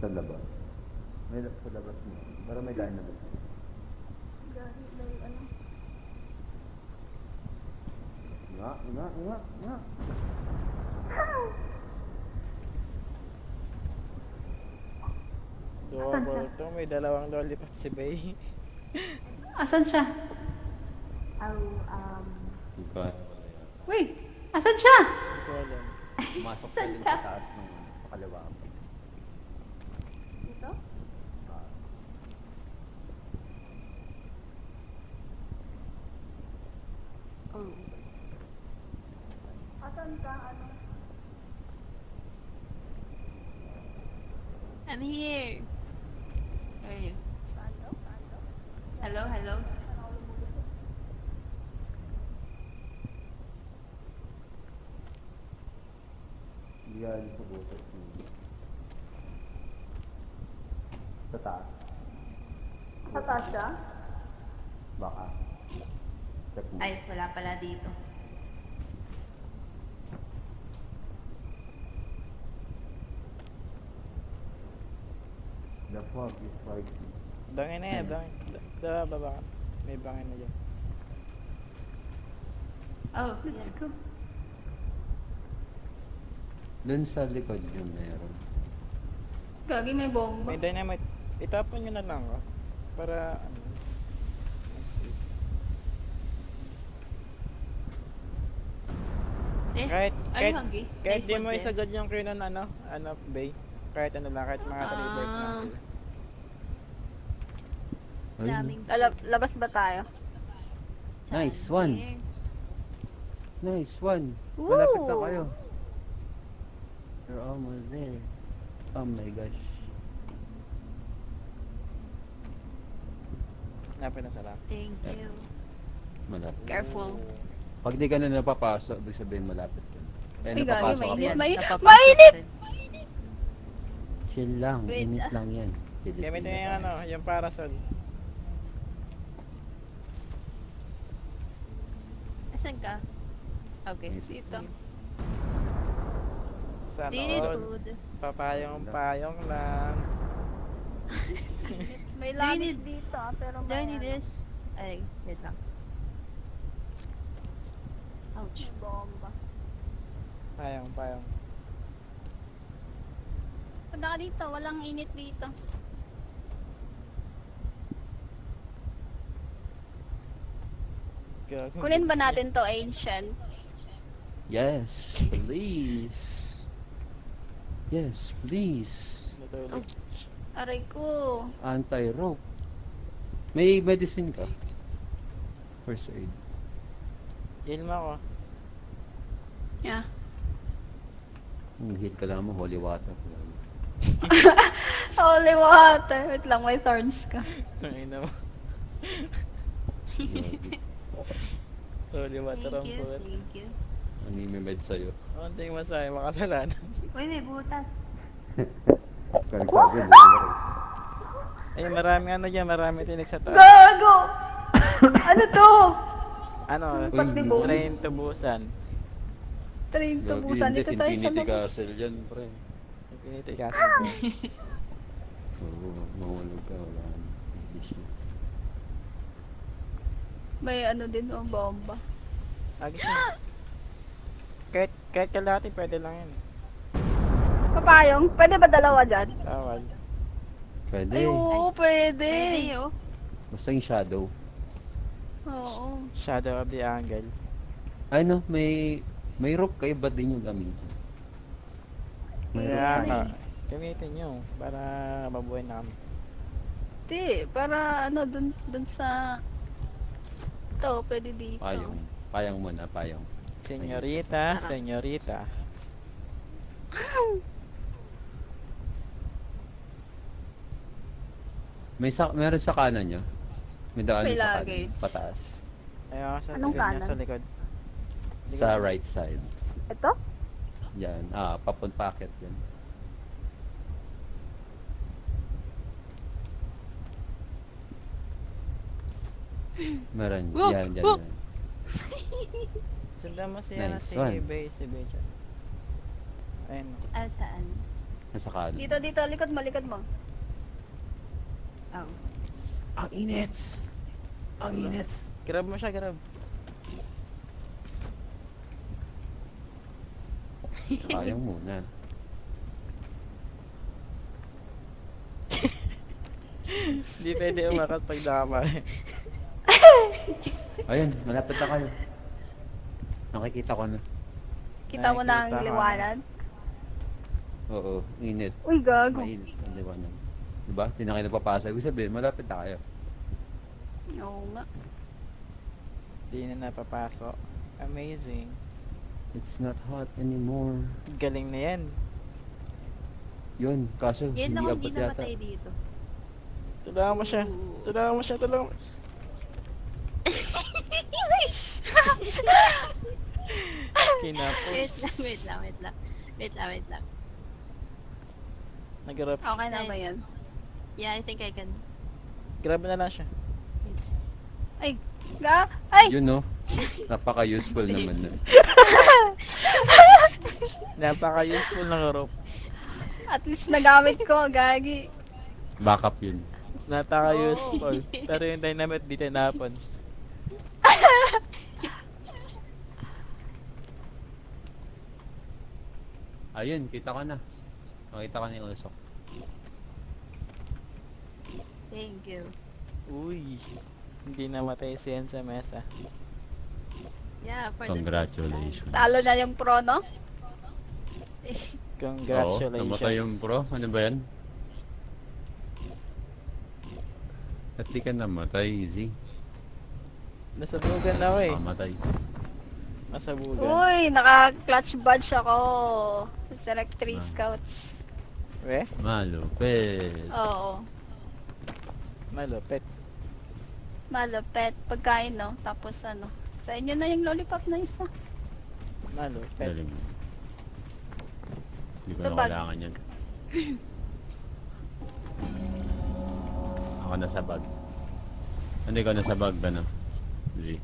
sa labas. May sa labas mo. Pero may daan na ba? Nga. Double to, may dalawang lollipop si Bay. Asan siya? Oh, Ika. Wait, asan siya? Hindi ko alam. Pumasok ka Saan din ka? sa taas ng sa kaliwa. dito? Oh. Asan ka? Ano? I'm here. Where are you? Hello, hello. Hindi ka alis sa butas. Sa taas. Sa taas siya? Baka. Check mo. Ay, wala pala dito. The fog is fighting. Bangin na yan, bangin. Baba ka. May bangin na dyan. Oh, yeah. Doon sa likod yung meron. Gagi, may bomba. May dynamite. Itapon nyo na lang, oh. Para, ano. Let's see. There's, Kahit, are you kahit, hungry? kahit May di food mo there. isagad yung crew ng Bay. Kahit ano lang, kahit mga 3 bird lang. Ay, Daming Labas ba tayo? Nice sand one. here. nice one. Woo! Malapit na kayo. You're almost there. Oh my gosh. Napin na sala. Thank you. Malapit. Careful. Pag di ka na napapasok, ibig sabihin malapit ka. Kaya Ay, gagi, napapasok ka mainit. pa. Napapasok Mainit! rin. Chill lang, Wait, init lang yan. Gamit na yung ano, yung parasol. Asan ka? Okay, Nice. dito. Sana Do you need all. food? Papayong-payong lang. May Do you langit need- dito, pero Do I may need this? Ay, wait lang. Ouch. bomba. Payong-payong. Punta ka dito, walang init dito. Gago. Kunin ba natin to, Ancient? Yes, please. Yes, please. Natulog. Aray ko. Anti-rope. May medicine ka? First aid. Heal mo ako. Yeah. Heal ka lang mo, holy water. Holy water. Wait lang, may thorns ka. Ay na mo. Grabe. Holy water ang puwet. Thank you. Ano yung may med sa'yo? Konting masaya, makasalanan. Uy, may butas. Karikabi, Ay, marami ano dyan, marami tinik sa taas. Gago! Ano to? Ano, Pagdibo. train to Busan. Train to Busan. Dito tayo sa Infinity labas. Castle dyan, pre. Infinity Castle. Oo, mahulog ka, wala ka. May ano din, oh, bomba. Agis na. Kahit kalahati, pwede lang yun. Papayong, pwede ba dalawa dyan? Tawag. Pwede. Ay, oo, pwede. Pwede, oh. Basta yung shadow. Oo. Shadow of the Angle. Ay no, may rope kayo ba din yung gamitin? May rope Kaya kayo. nga, gamitin nyo para mabuhay na kami. Di, para ano, dun sa... Ito, pwede dito. Payong. Payong muna, payong. Senyorita, senyorita. Meron sa kanan nyo? May daan May sa lagay. kanan. Pataas. Ayaw sa Anong likod niya, kanan? sa likod. Sa right side. Ito? Yan. Papunpakit yan. Meron. Yan, yan, yan. Sundan mo si, Nice si one. Bay, si Bay dyan. Ayun. Saan? Nasa kanan. Dito, likod mo, likod mo. Oh. Ang init! Ang init! Grab mo siya, grab. Payong muna. Hindi pwede umakat pag nakapare. Ayun, malapit na kayo. Nakikita ko na. Kita mo na ang Nakikita ka. liwanag. Oo, init. Uy, gago. Mainit ang liwanag. Diba? Hindi na kayo napapasa. Ibig sabihin, malapit na kayo. Oo nga. Hindi na napapasok. Amazing. It's not hot anymore. Galing na yan. Yun, kaso Yan hindi ako abot hindi yata. namatay dito. Tulungan mo siya. Tulungan mo siya, tulungan mo. Kinapos. Wait lang. Nag-grab. Okay na ba yan? Yeah, I think I can. Grab na lang siya. Ay! Ay! Yun no, napaka-useful naman nun. Napaka-useful ng rope. At least nagamit ko, gagi. Backup yun. Napaka-useful. Pero yung dynamite di tinapon. Ayun, kita ko na. Makita ko na yung usok. Thank you. Uy. Hindi namatay si Ian sa mesa. Yeah, for the Congratulations. Talo na yung pro, no? Congratulations. Oo, namatay yung pro. Ano ba yan? At di ka namatay, easy. Nasabugan na ako eh. Mamatay. Nasabugan. Uy, naka-clutch badge ako. Select 3 Ah. scouts. We? Malupit. Oo. Malupit. Malupet. Pagkain, no? Tapos ano. Sa inyo na yung lollipop na isa. Malupit. Galing. Hindi ko Ito na bag. kailangan yan. Ako nasa bag. Hindi ko nasa bag ba na? G.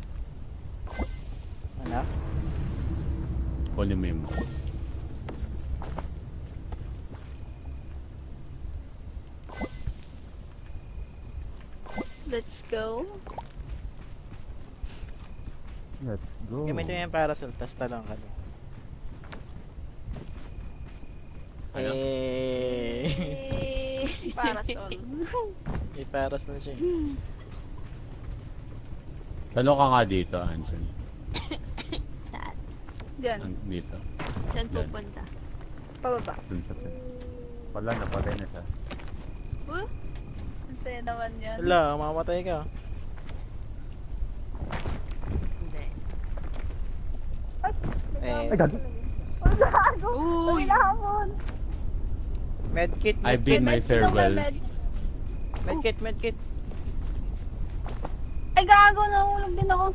Ano? Kunin mo yung mo. Let's go. Let's go. Gamitin mo yung parasol, tas talong ka doon. Ano? Eh. Parasol. May parasol siya. Talong ka nga dito, Anson. Saan? Diyan. Dito. Saan Yan. pupunta? Pababa. Dun sa pin. Wala, napatay na siya. Ang saya naman yan. Wala, mamatay ka. Hindi. Eh, Ay, gago. Ang gago! Uy! May nahamon! Medkit, I bid my farewell. medkit. Ay, gago! Nahulog din ako.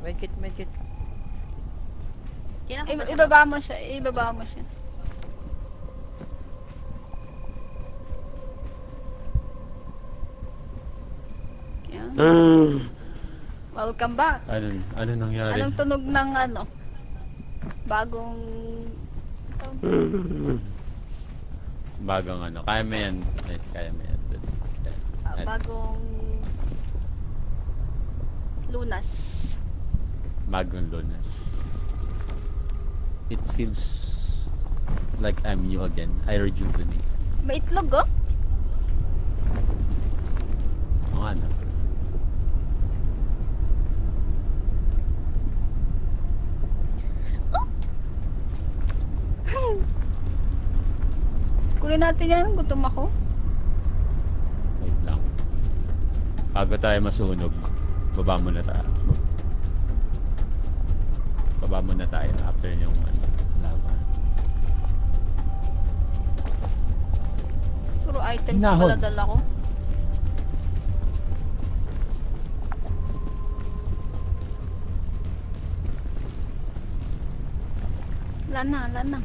Medkit. Ibaba mo siya. Ibaba mo siya. Yan. Welcome back. Ano nangyari? Anong tunog ng ano? Bagong... Bagong ano. Kaya mo yan. Ay, kaya mo yan. bagong... Lunas. Bagong lunas. It feels like I'm new again. I rejuvenate. May itlog oh? Oo nga na. Kunin natin yan. Gutom ako. Wait lang. Bago tayo masunog, baba muna tayo. Baba muna tayo after yung lava. Puro items Nahon. pala dala ko. Lana.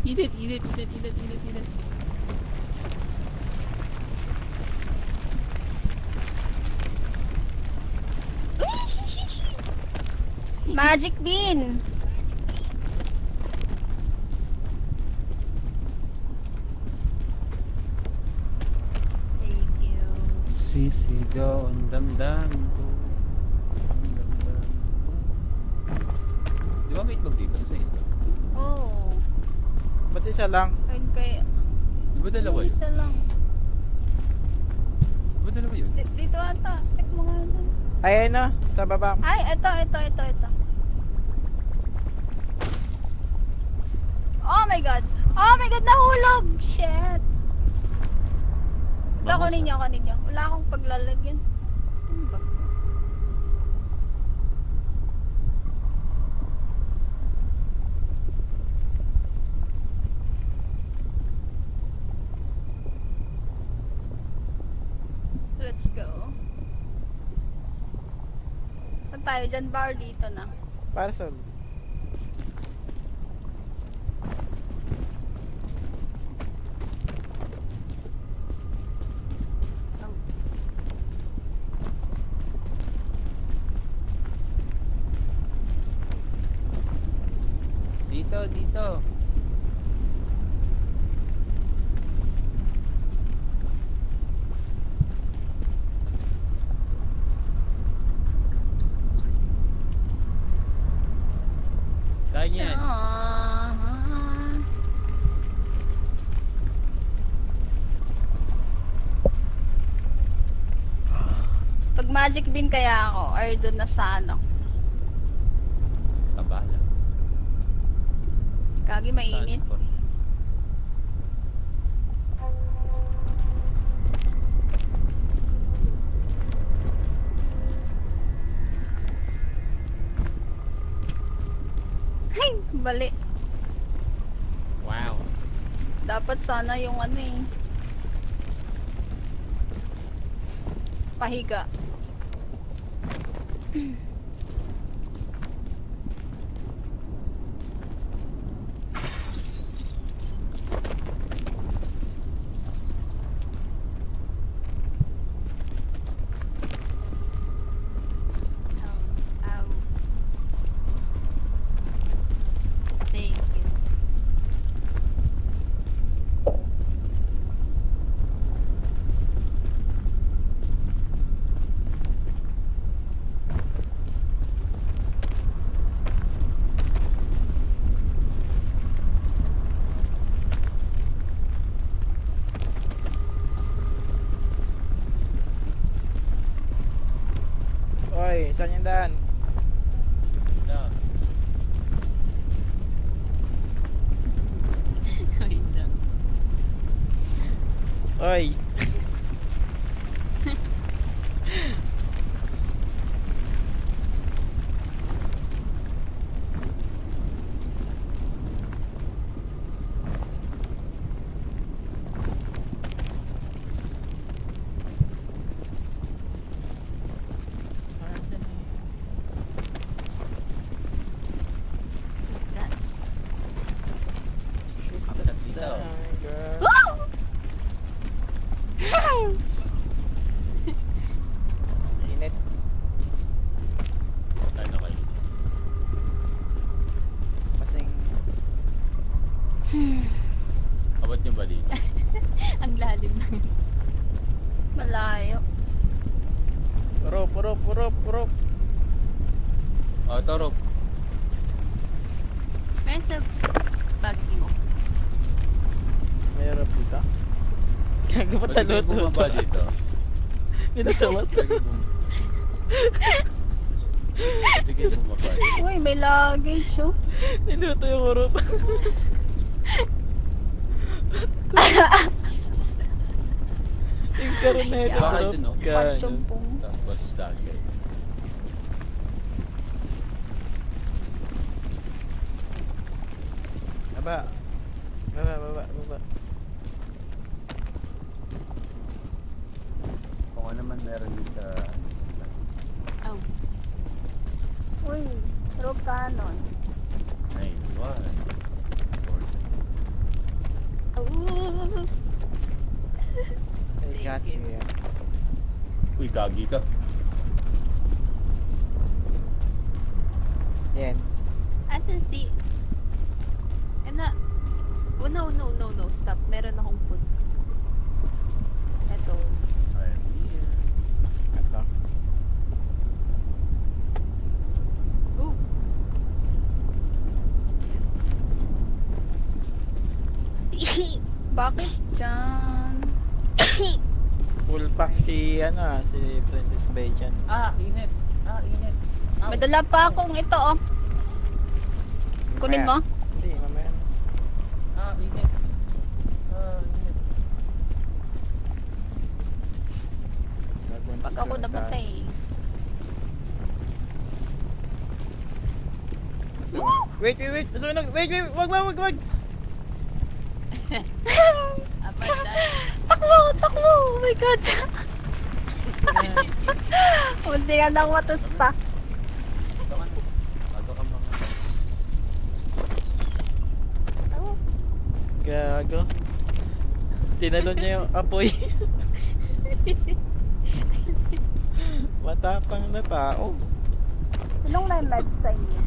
Eat it. Magic bean. Thank you. Sisigaw ang damdamin ko. Ang damdamin ko. Di ba may itlog dito sa ito? Oh. Ba't isa lang? Ayun kaya. Di ba dalawa yun? Isa lang. Di ba dalawa yun? Dito ata. Check mo nga dun. Ayan na, sa baba. Ay, ito. Oh my god, nahulog! Shit! Ito, kunin nyo. Wala akong paglalagyan. Ano ba? Let's go. Saan tayo dyan? Bar dito na. Parcel. Dito. Kaya yan. Pag magic bean kaya ako, or doon na sa ano. Kabala. Kagi mainit. Ay, bali. Wow. Dapat sana yung ano eh. Pahiga. Ow. Thank you. Oy, saan yung daan? Yeah. Oy! Akit dito. Init. Ano kayo? Kasing Abot niyo ba dito? Ang lalim na yun. Malayo. purop. Oh, Torok. May sa bag mo. Mayroon dito. Gago pa Ba't kayo talot. bumaba dito? Tinatawat. Ba't kayo bumaba dito? Uy, may luggage, oh. Niluto yung kurop. Yung karoon na ito. Baka ito, no? Patsumpong. Tapos dagay. Baba. Kung ano man meron dito sa... Oh. Uy, rope cannon. Ay, what? Ooh. I got you. Uy, gagi ka. Yan. Asan si... Oh, no. Stop. Meron akong food. Eto. I'm here. Ito. Ooh. Bakit dyan? Full pack si Princess Bacon. Init. Init. May dala pa akong ito, oh. Kunin mo? Hindi, mamaya. Init. Init. Pag ako namatay. Wait. Masunog. Wait. Wag. Takbo! Oh my God! Munti ka nang matusta. Bago ka mga... Gago. Tinalon niya yung apoy. Matapang na tao. Sinong may med sa inyo?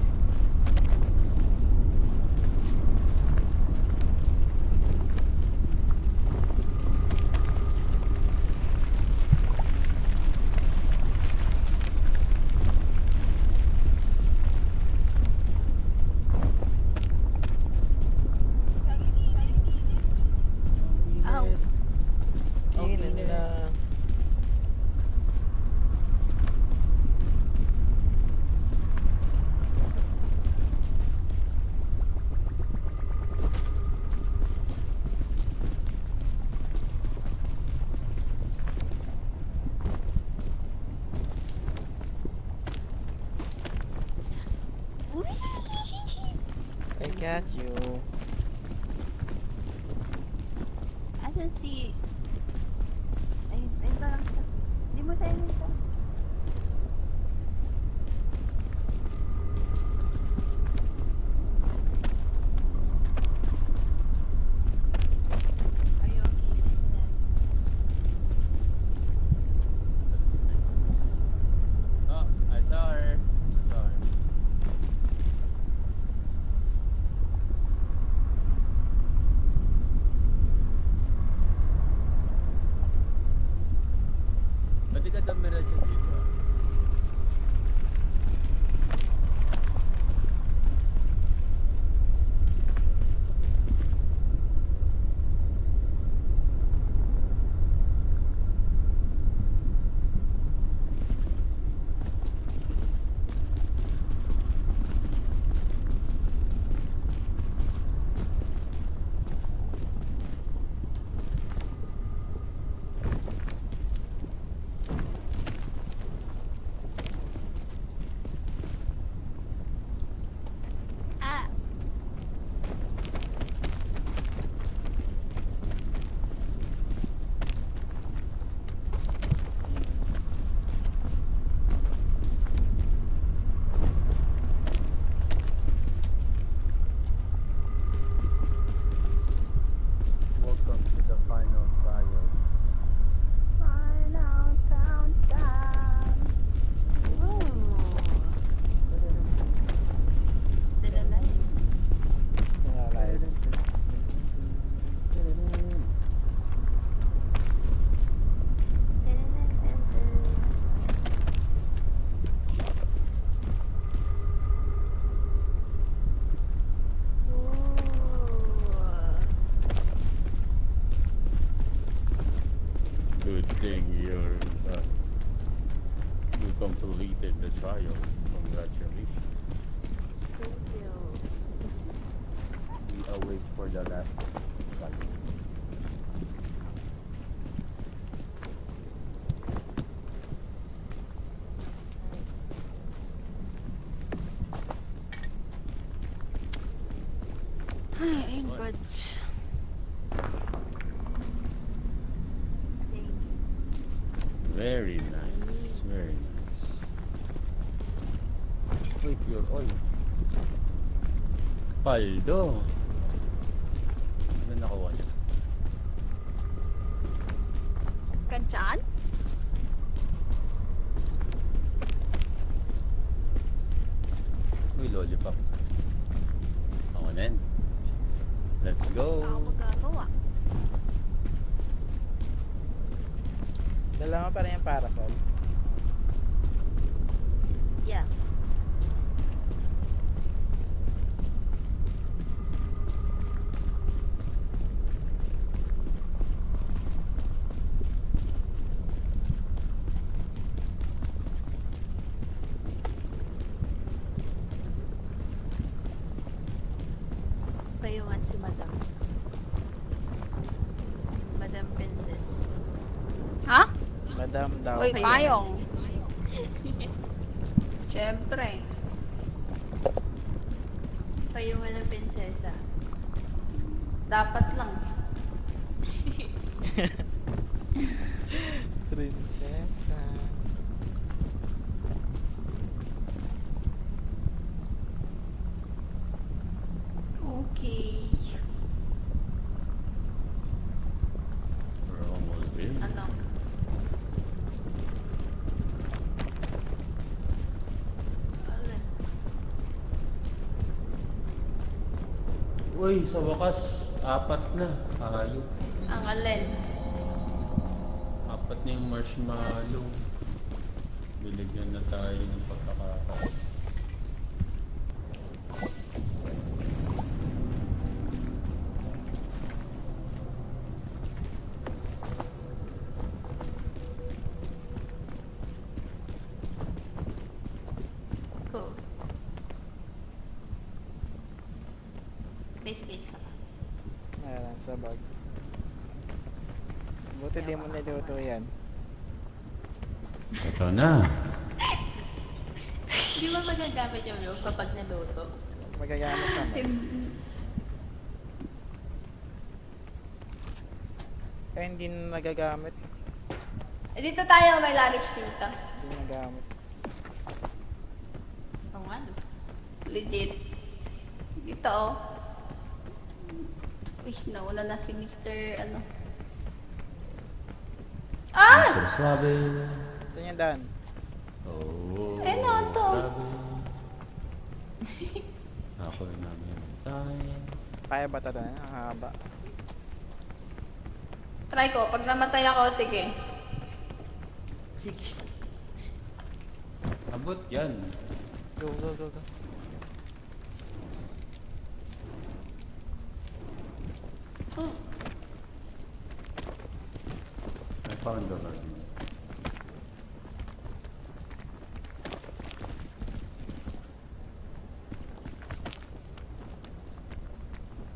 Ow. Init na. I got you. Asan si... Ayun parang siya. Hindi mo tayo nito. Are you okay, princess? Oh, I saw her. Ba't di ka dumiretso dito? to the final trial. Final countdown. Ooh. Still alive. Nalala. Good thing you completed the trial. Congratulations. We await for the last trial. Ay, budge. Very nice, very nice. Wait, your oil. Paldo. Ano nakuha niya? Kanchan? Uy, lollipop. Ako din. Let's go. Ako magagawa. Dala mo pa rin yung parasol. Yeah. Payungan si Madam. Madam Princess. Ha? Madam daw. Uy, payong. Siyempre. Payungan ng prinsesa. Dapat lang. Prinsesa. Okay. We're almost in. Ano? Alin? Uy, sa wakas, 4 na. Ayok. Ang alin? 4 na yung marshmallow. Binigyan na tayo ng pagkakataon. Cool. May space ka pa. Meron sa bag. Buti di mo niluto yan. Ito na. Di ba magagamit yung milk kapag naluto? Magagamit naman. Kaya hindi na nagagamit. Eh, dito tayo, may luggage dito. Hindi nagamit. Oo nga, no? Legit. Dito, oh. Uy, nauna na si Mr. ano. Ah! Mr. Suave. Saan yung daan? Oh. Eh, no, to. Grabe. Ako rin namin yung mensahe. Kaya ba ito na? Ang haba. Try ko. Pag namatay ako, sige. Sige. Abot yan. Go, go, go, go. Oh, I found the rug.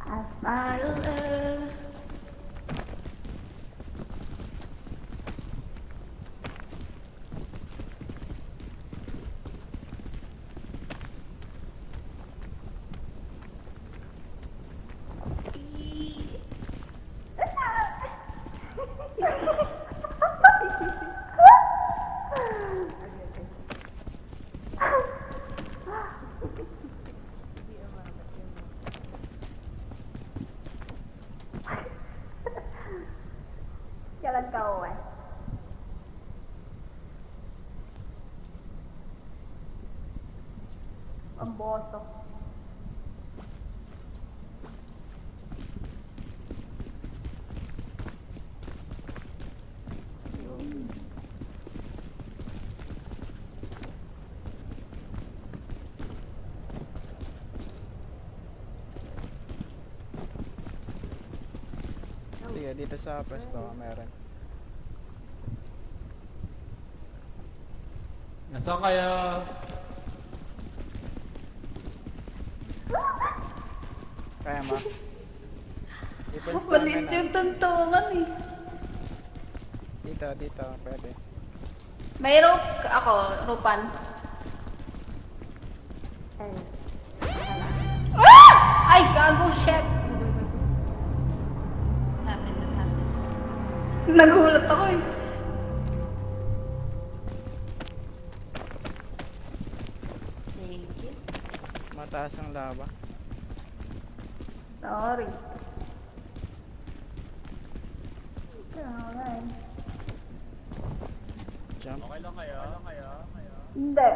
Asal. jalan kau eh. Ang boto. Sige, dito sa pwesto meron. Nasaan kaya? Kaya mo? Defense Malit namin yung tuntungan eh. Dito, pwede. May rope ako, rupan. Ah! Ay, gago, shit. Nagulat ako eh. Mataas ang lava. Sorry. Okay. Jump. Okay lang kaya? Hindi.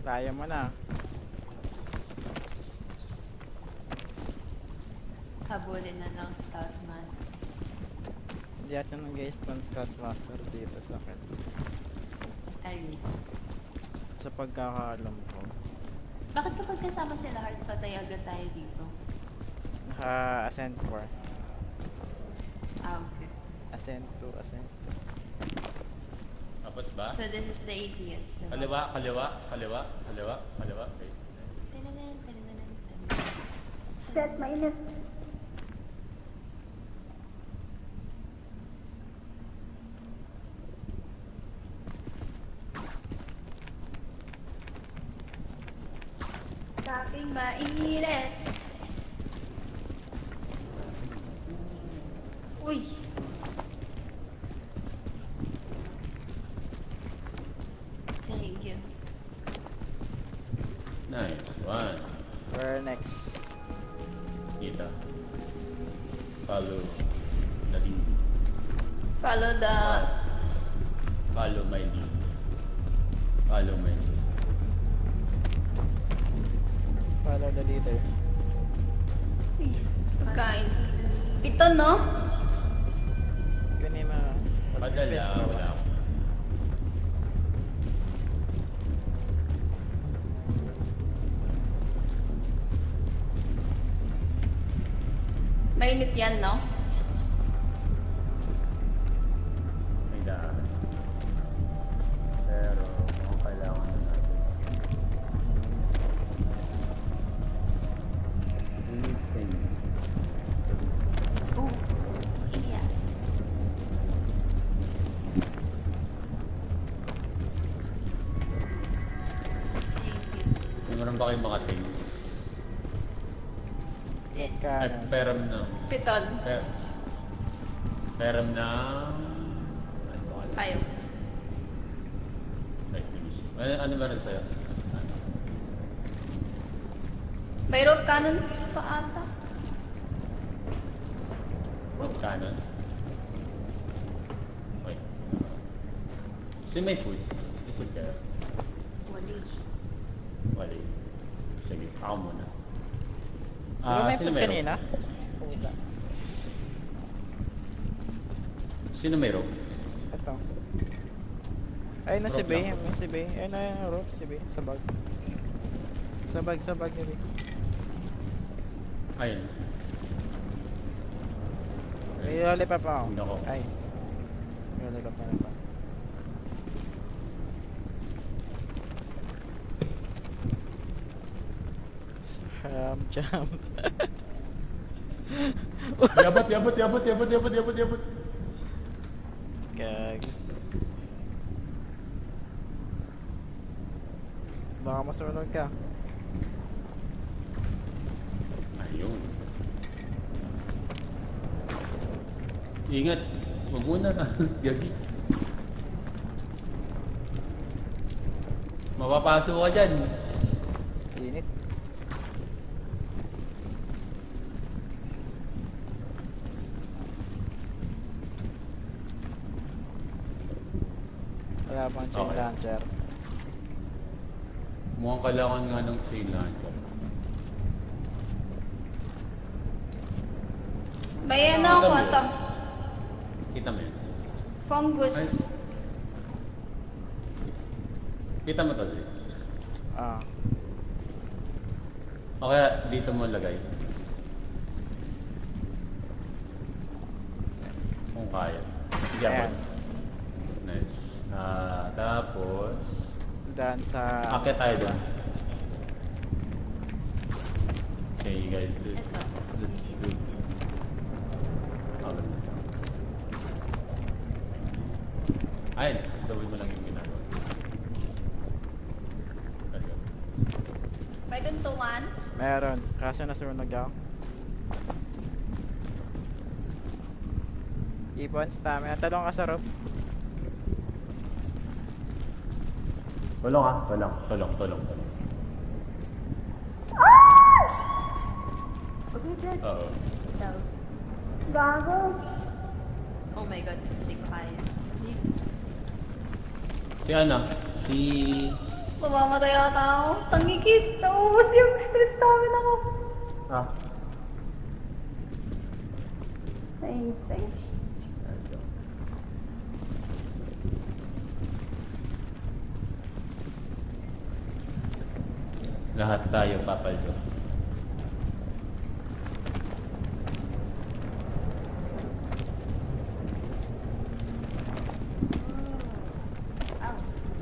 Kaya mo na. Habulin na ng Scout Master. Hindi ata nag-spawn Scout Master dito sa akin. Ay, Sa pagkakaalam ko. bakit kapag kasama sila Heart, patay agad tayo dito? Naka-ascent 4. Ah, okay. Ascent 2, ascent. Tapos ba? So this is the easiest. diba? Kaliwa. Okay. Tananan. Shit, mainit. Sa aking mainit. Uy. Thank you. Nice. One. Where next? Kita. Follow the lead. Follow the... Follow my lead. Follow my lead. Follow the leader. Uy, pagkain. Ito, no? Kunin mo. Padala, wala ako. Mainit yan, no? May daan. Pero, mukhang kailangan na natin. Anything. Oh, yeah. Thank you. Meron ba kayong mga things? Yes. Ay, Kanan. peram na. Piton. Peram na. Ano ba kaya? Payo. Ay, finish. Ano meron sa'yo? May rope cannon pa ata. Rope cannon. Wait. Sino may food? May food kaya? Wali. Wala. Sige, ako muna. Pero may sino food meron? kanina? Puta. Sino may rope? Ito. Ay, na si Rope Bay. lang. May si Bay. Ay, na yung rope si Bay. Sabag. Sabag ni Bay. Ayun. May lollipop ako. Nako. Ay. May lollipop na pa. Jump. Yabot. Kag. Baka masunod ka. Ayun. Ingat. Huwag muna ka. Gagi. Mapapaso ka dyan. Init. Wala bang chain Okay. launcher? Mukhang kailangan nga ng chain launcher. May ano ako, Kita mo ito. yun? Kita mo yun? Fungus. Ay. Kita mo to, Dre? Ah. O kaya dito mo lagay. Kung kaya. Sige ako. Ayan. Nice. Tapos... Daan sa... Akit tayo doon. Okay, guys. Let's do this. Okay. Ayun. Gawin mo lang yung ginagawa. Let's go. May tuntungan. Meron. Kaso nasunog ako. Ipon, stamina. Talong ka sa rope. Tulong ah. Tulong. Okay, Dad. Oo. Gago. Oh my god, hindi ko kaya. Si ano? Si... Mamamatay ata ako. Tangikit. Naubos yung stress namin ako. Ah. Thanks. Lahat tayo papaldo.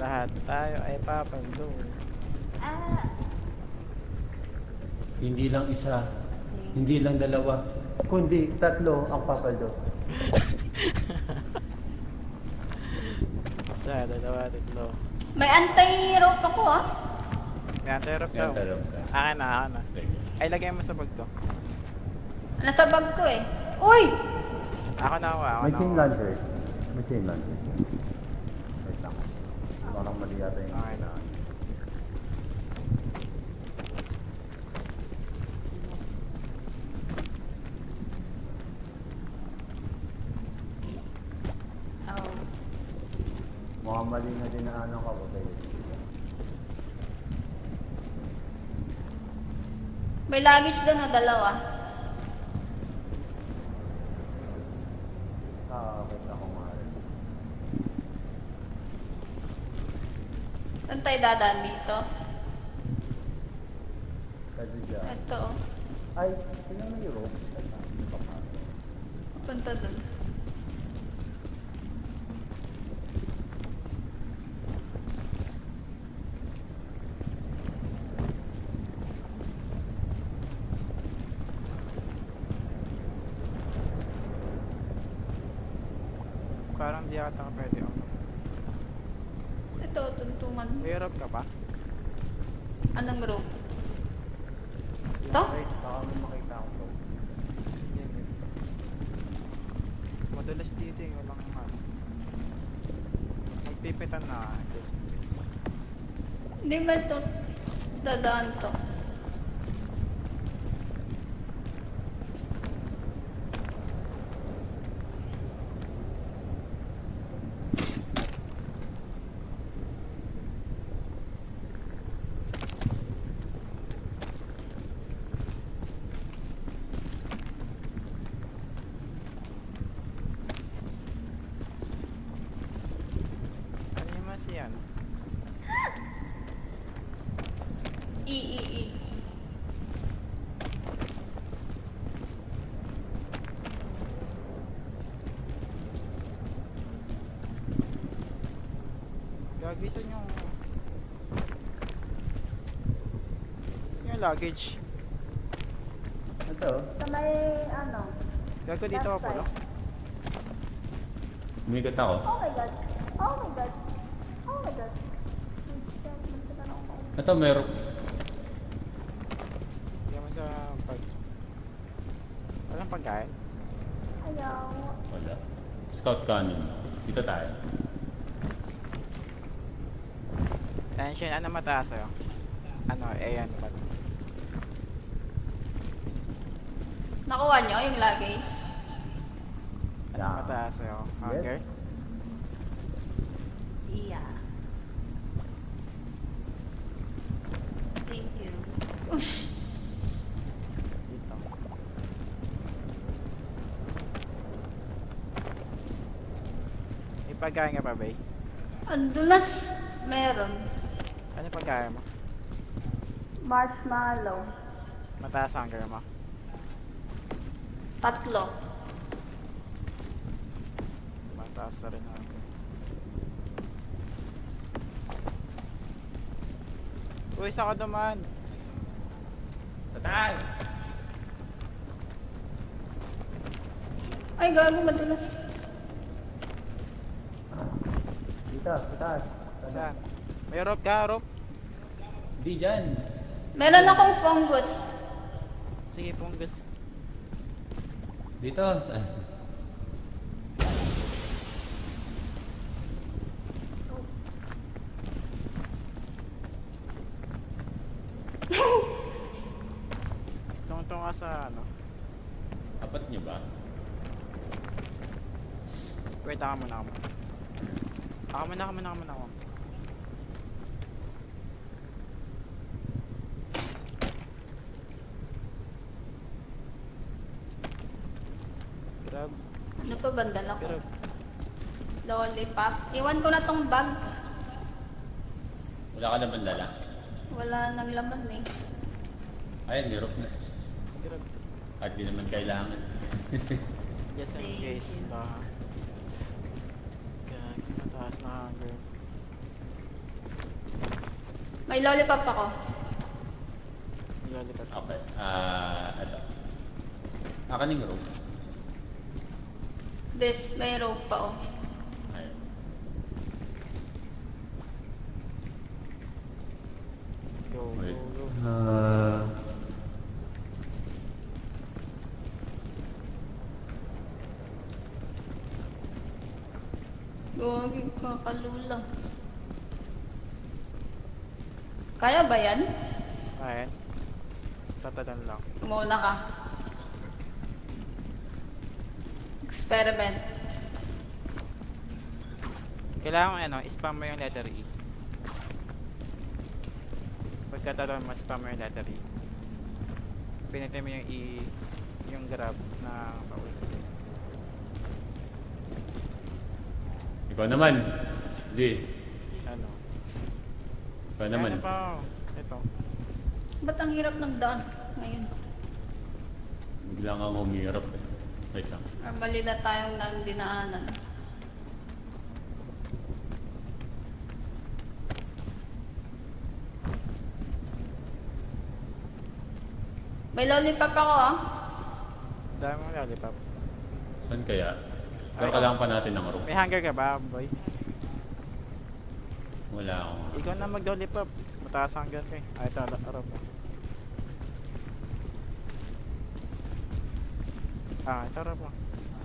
Lahat tayo ay papaldo. Ah. Hindi lang isa. Hindi lang dalawa. Kundi tatlo ang papaldo. Isa, dalawa, tatlo. May anti-rope ako ah. May anti-rope daw. Yan, tarong ka. Akin na. Sige. Ay, lagay mo sa bag to. Nasa bag ko eh. Uy! Ako na ako. May chain launcher. Wait lang. Parang mali yata yung... Okay na. Oh. Mukhang mali na din na ano ka ba kayo? May luggage doon na dalawa. Wait ako nga rin. Saan tayo dadaan dito? Kasi dyan. Ito oh. Ay, sino na yung rope? Punta doon. Parang di ata ka pwede. Ito, tuntungan. May rope ka pa? Anong rope? Ito? Wait, baka may makita ako to. Yan. Madulas dito eh. Walang ano. Magpipitan na. Just in case. Hindi ba ito? Dadaan to. Ano yung mas yan? I. Gagisan yung... Yung luggage. Ito. Sa may ano. Gago dito Left ako pala. side. Umigat ako. Oh my god. Ito, meron. Hindi mo sa pag... Walang pagkain. Ayaw. Wala. Scout cannon. Dito tayo. Yan Anshin, ano mataas sa'yo? Ano, ayan ba? Nakuha nyo yung luggage? Ano mataas sa'yo? Hunger? Yeah. Thank you. Dito. May pagkain ka pa, bay? Ang dulas. Meron. Ano pagkain mo? Marshmallow. Mataas hunger mo? 3. Mataas na rin hunger. Uy, saan ka dumaan? Tataas! Ay, gago, madulas. Saan? May rope ka, rope? Di dyan. Meron akong fungus. Sige, punggas. Dito. Saan? Tungtong ka sa ano? Apat nyo ba? Wait, ako muna. Ako muna. Grab, Ano pa bandal ako? grab. Lollipop. Iwan ko na tong bag. Wala ka naman dala. Wala nang laman eh. Ayun, nirop na. Grab. At di naman kailangan. Just in case. Gagi, mataas na hunger. May lollipop ako. Lollipop. Okay. Ito. Akaning room. This, may rope pa oh. Ayun. Go, Wait. go. Gagi, kakalula. Kaya ba yan? Ayan. Tatadan lang. Umuna ka. Experiment. Kailangan ano, spam mo yung letter E. Pagkatalon mo, spam mo yung letter E. Pinitin mo yung E, yung grab na paulit. Ikaw naman. G. Ano? Ikaw naman. Ano pa? Ito. Ba't ang hirap ng daan ngayon? Bigla nga humirap eh. Wait lang. Or mali na tayong nang dinaanan. May lollipop ako ah. Dami mong lollipop. Saan kaya? Pero kailangan pa natin ng room. May hunger ka ba, boy? Wala akong... Ikaw na mag-lollipop. Mataas hunger ka eh. Ito, arap mo. Ito arap mo.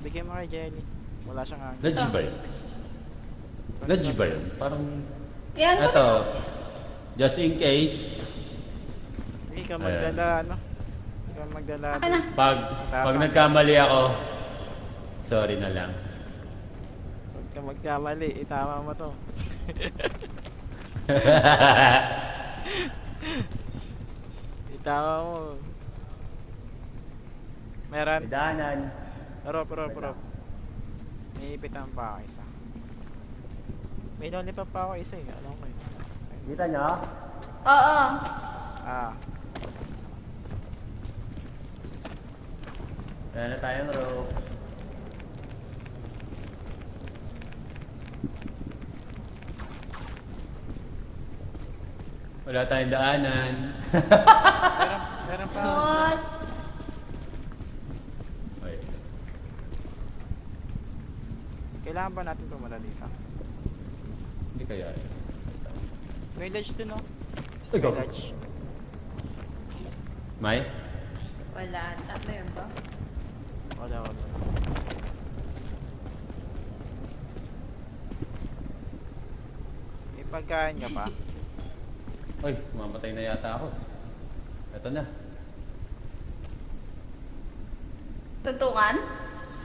Bigyan mo kay Jelly. Wala siyang hunger. Nudge ba yun? Nudge ba yun? Parang... Yan ko Ito. Just in case. Ikaw magdala, ano? Ikaw magdala. Akin na. Pag nagkamali ako, sorry na lang. Huwag ka magkamali. Itama mo to. Itama mo. Meron. Daanan. Rop. Niipitan pa ako isa. May lollipop pa ako isa eh. Alam ko eh. Kita nyo? Oo. Wala na tayong rope. Wala tayong daanan. Meron pa. What? Wait. Kailangan ba natin pumunta dito? Hindi kaya. May ledge dun oh. Ikaw. May ledge. May? Wala. Meron ba? Wala. May pagkain ka pa? Uy, mamatay na yata ako. Ito na. Tutungan?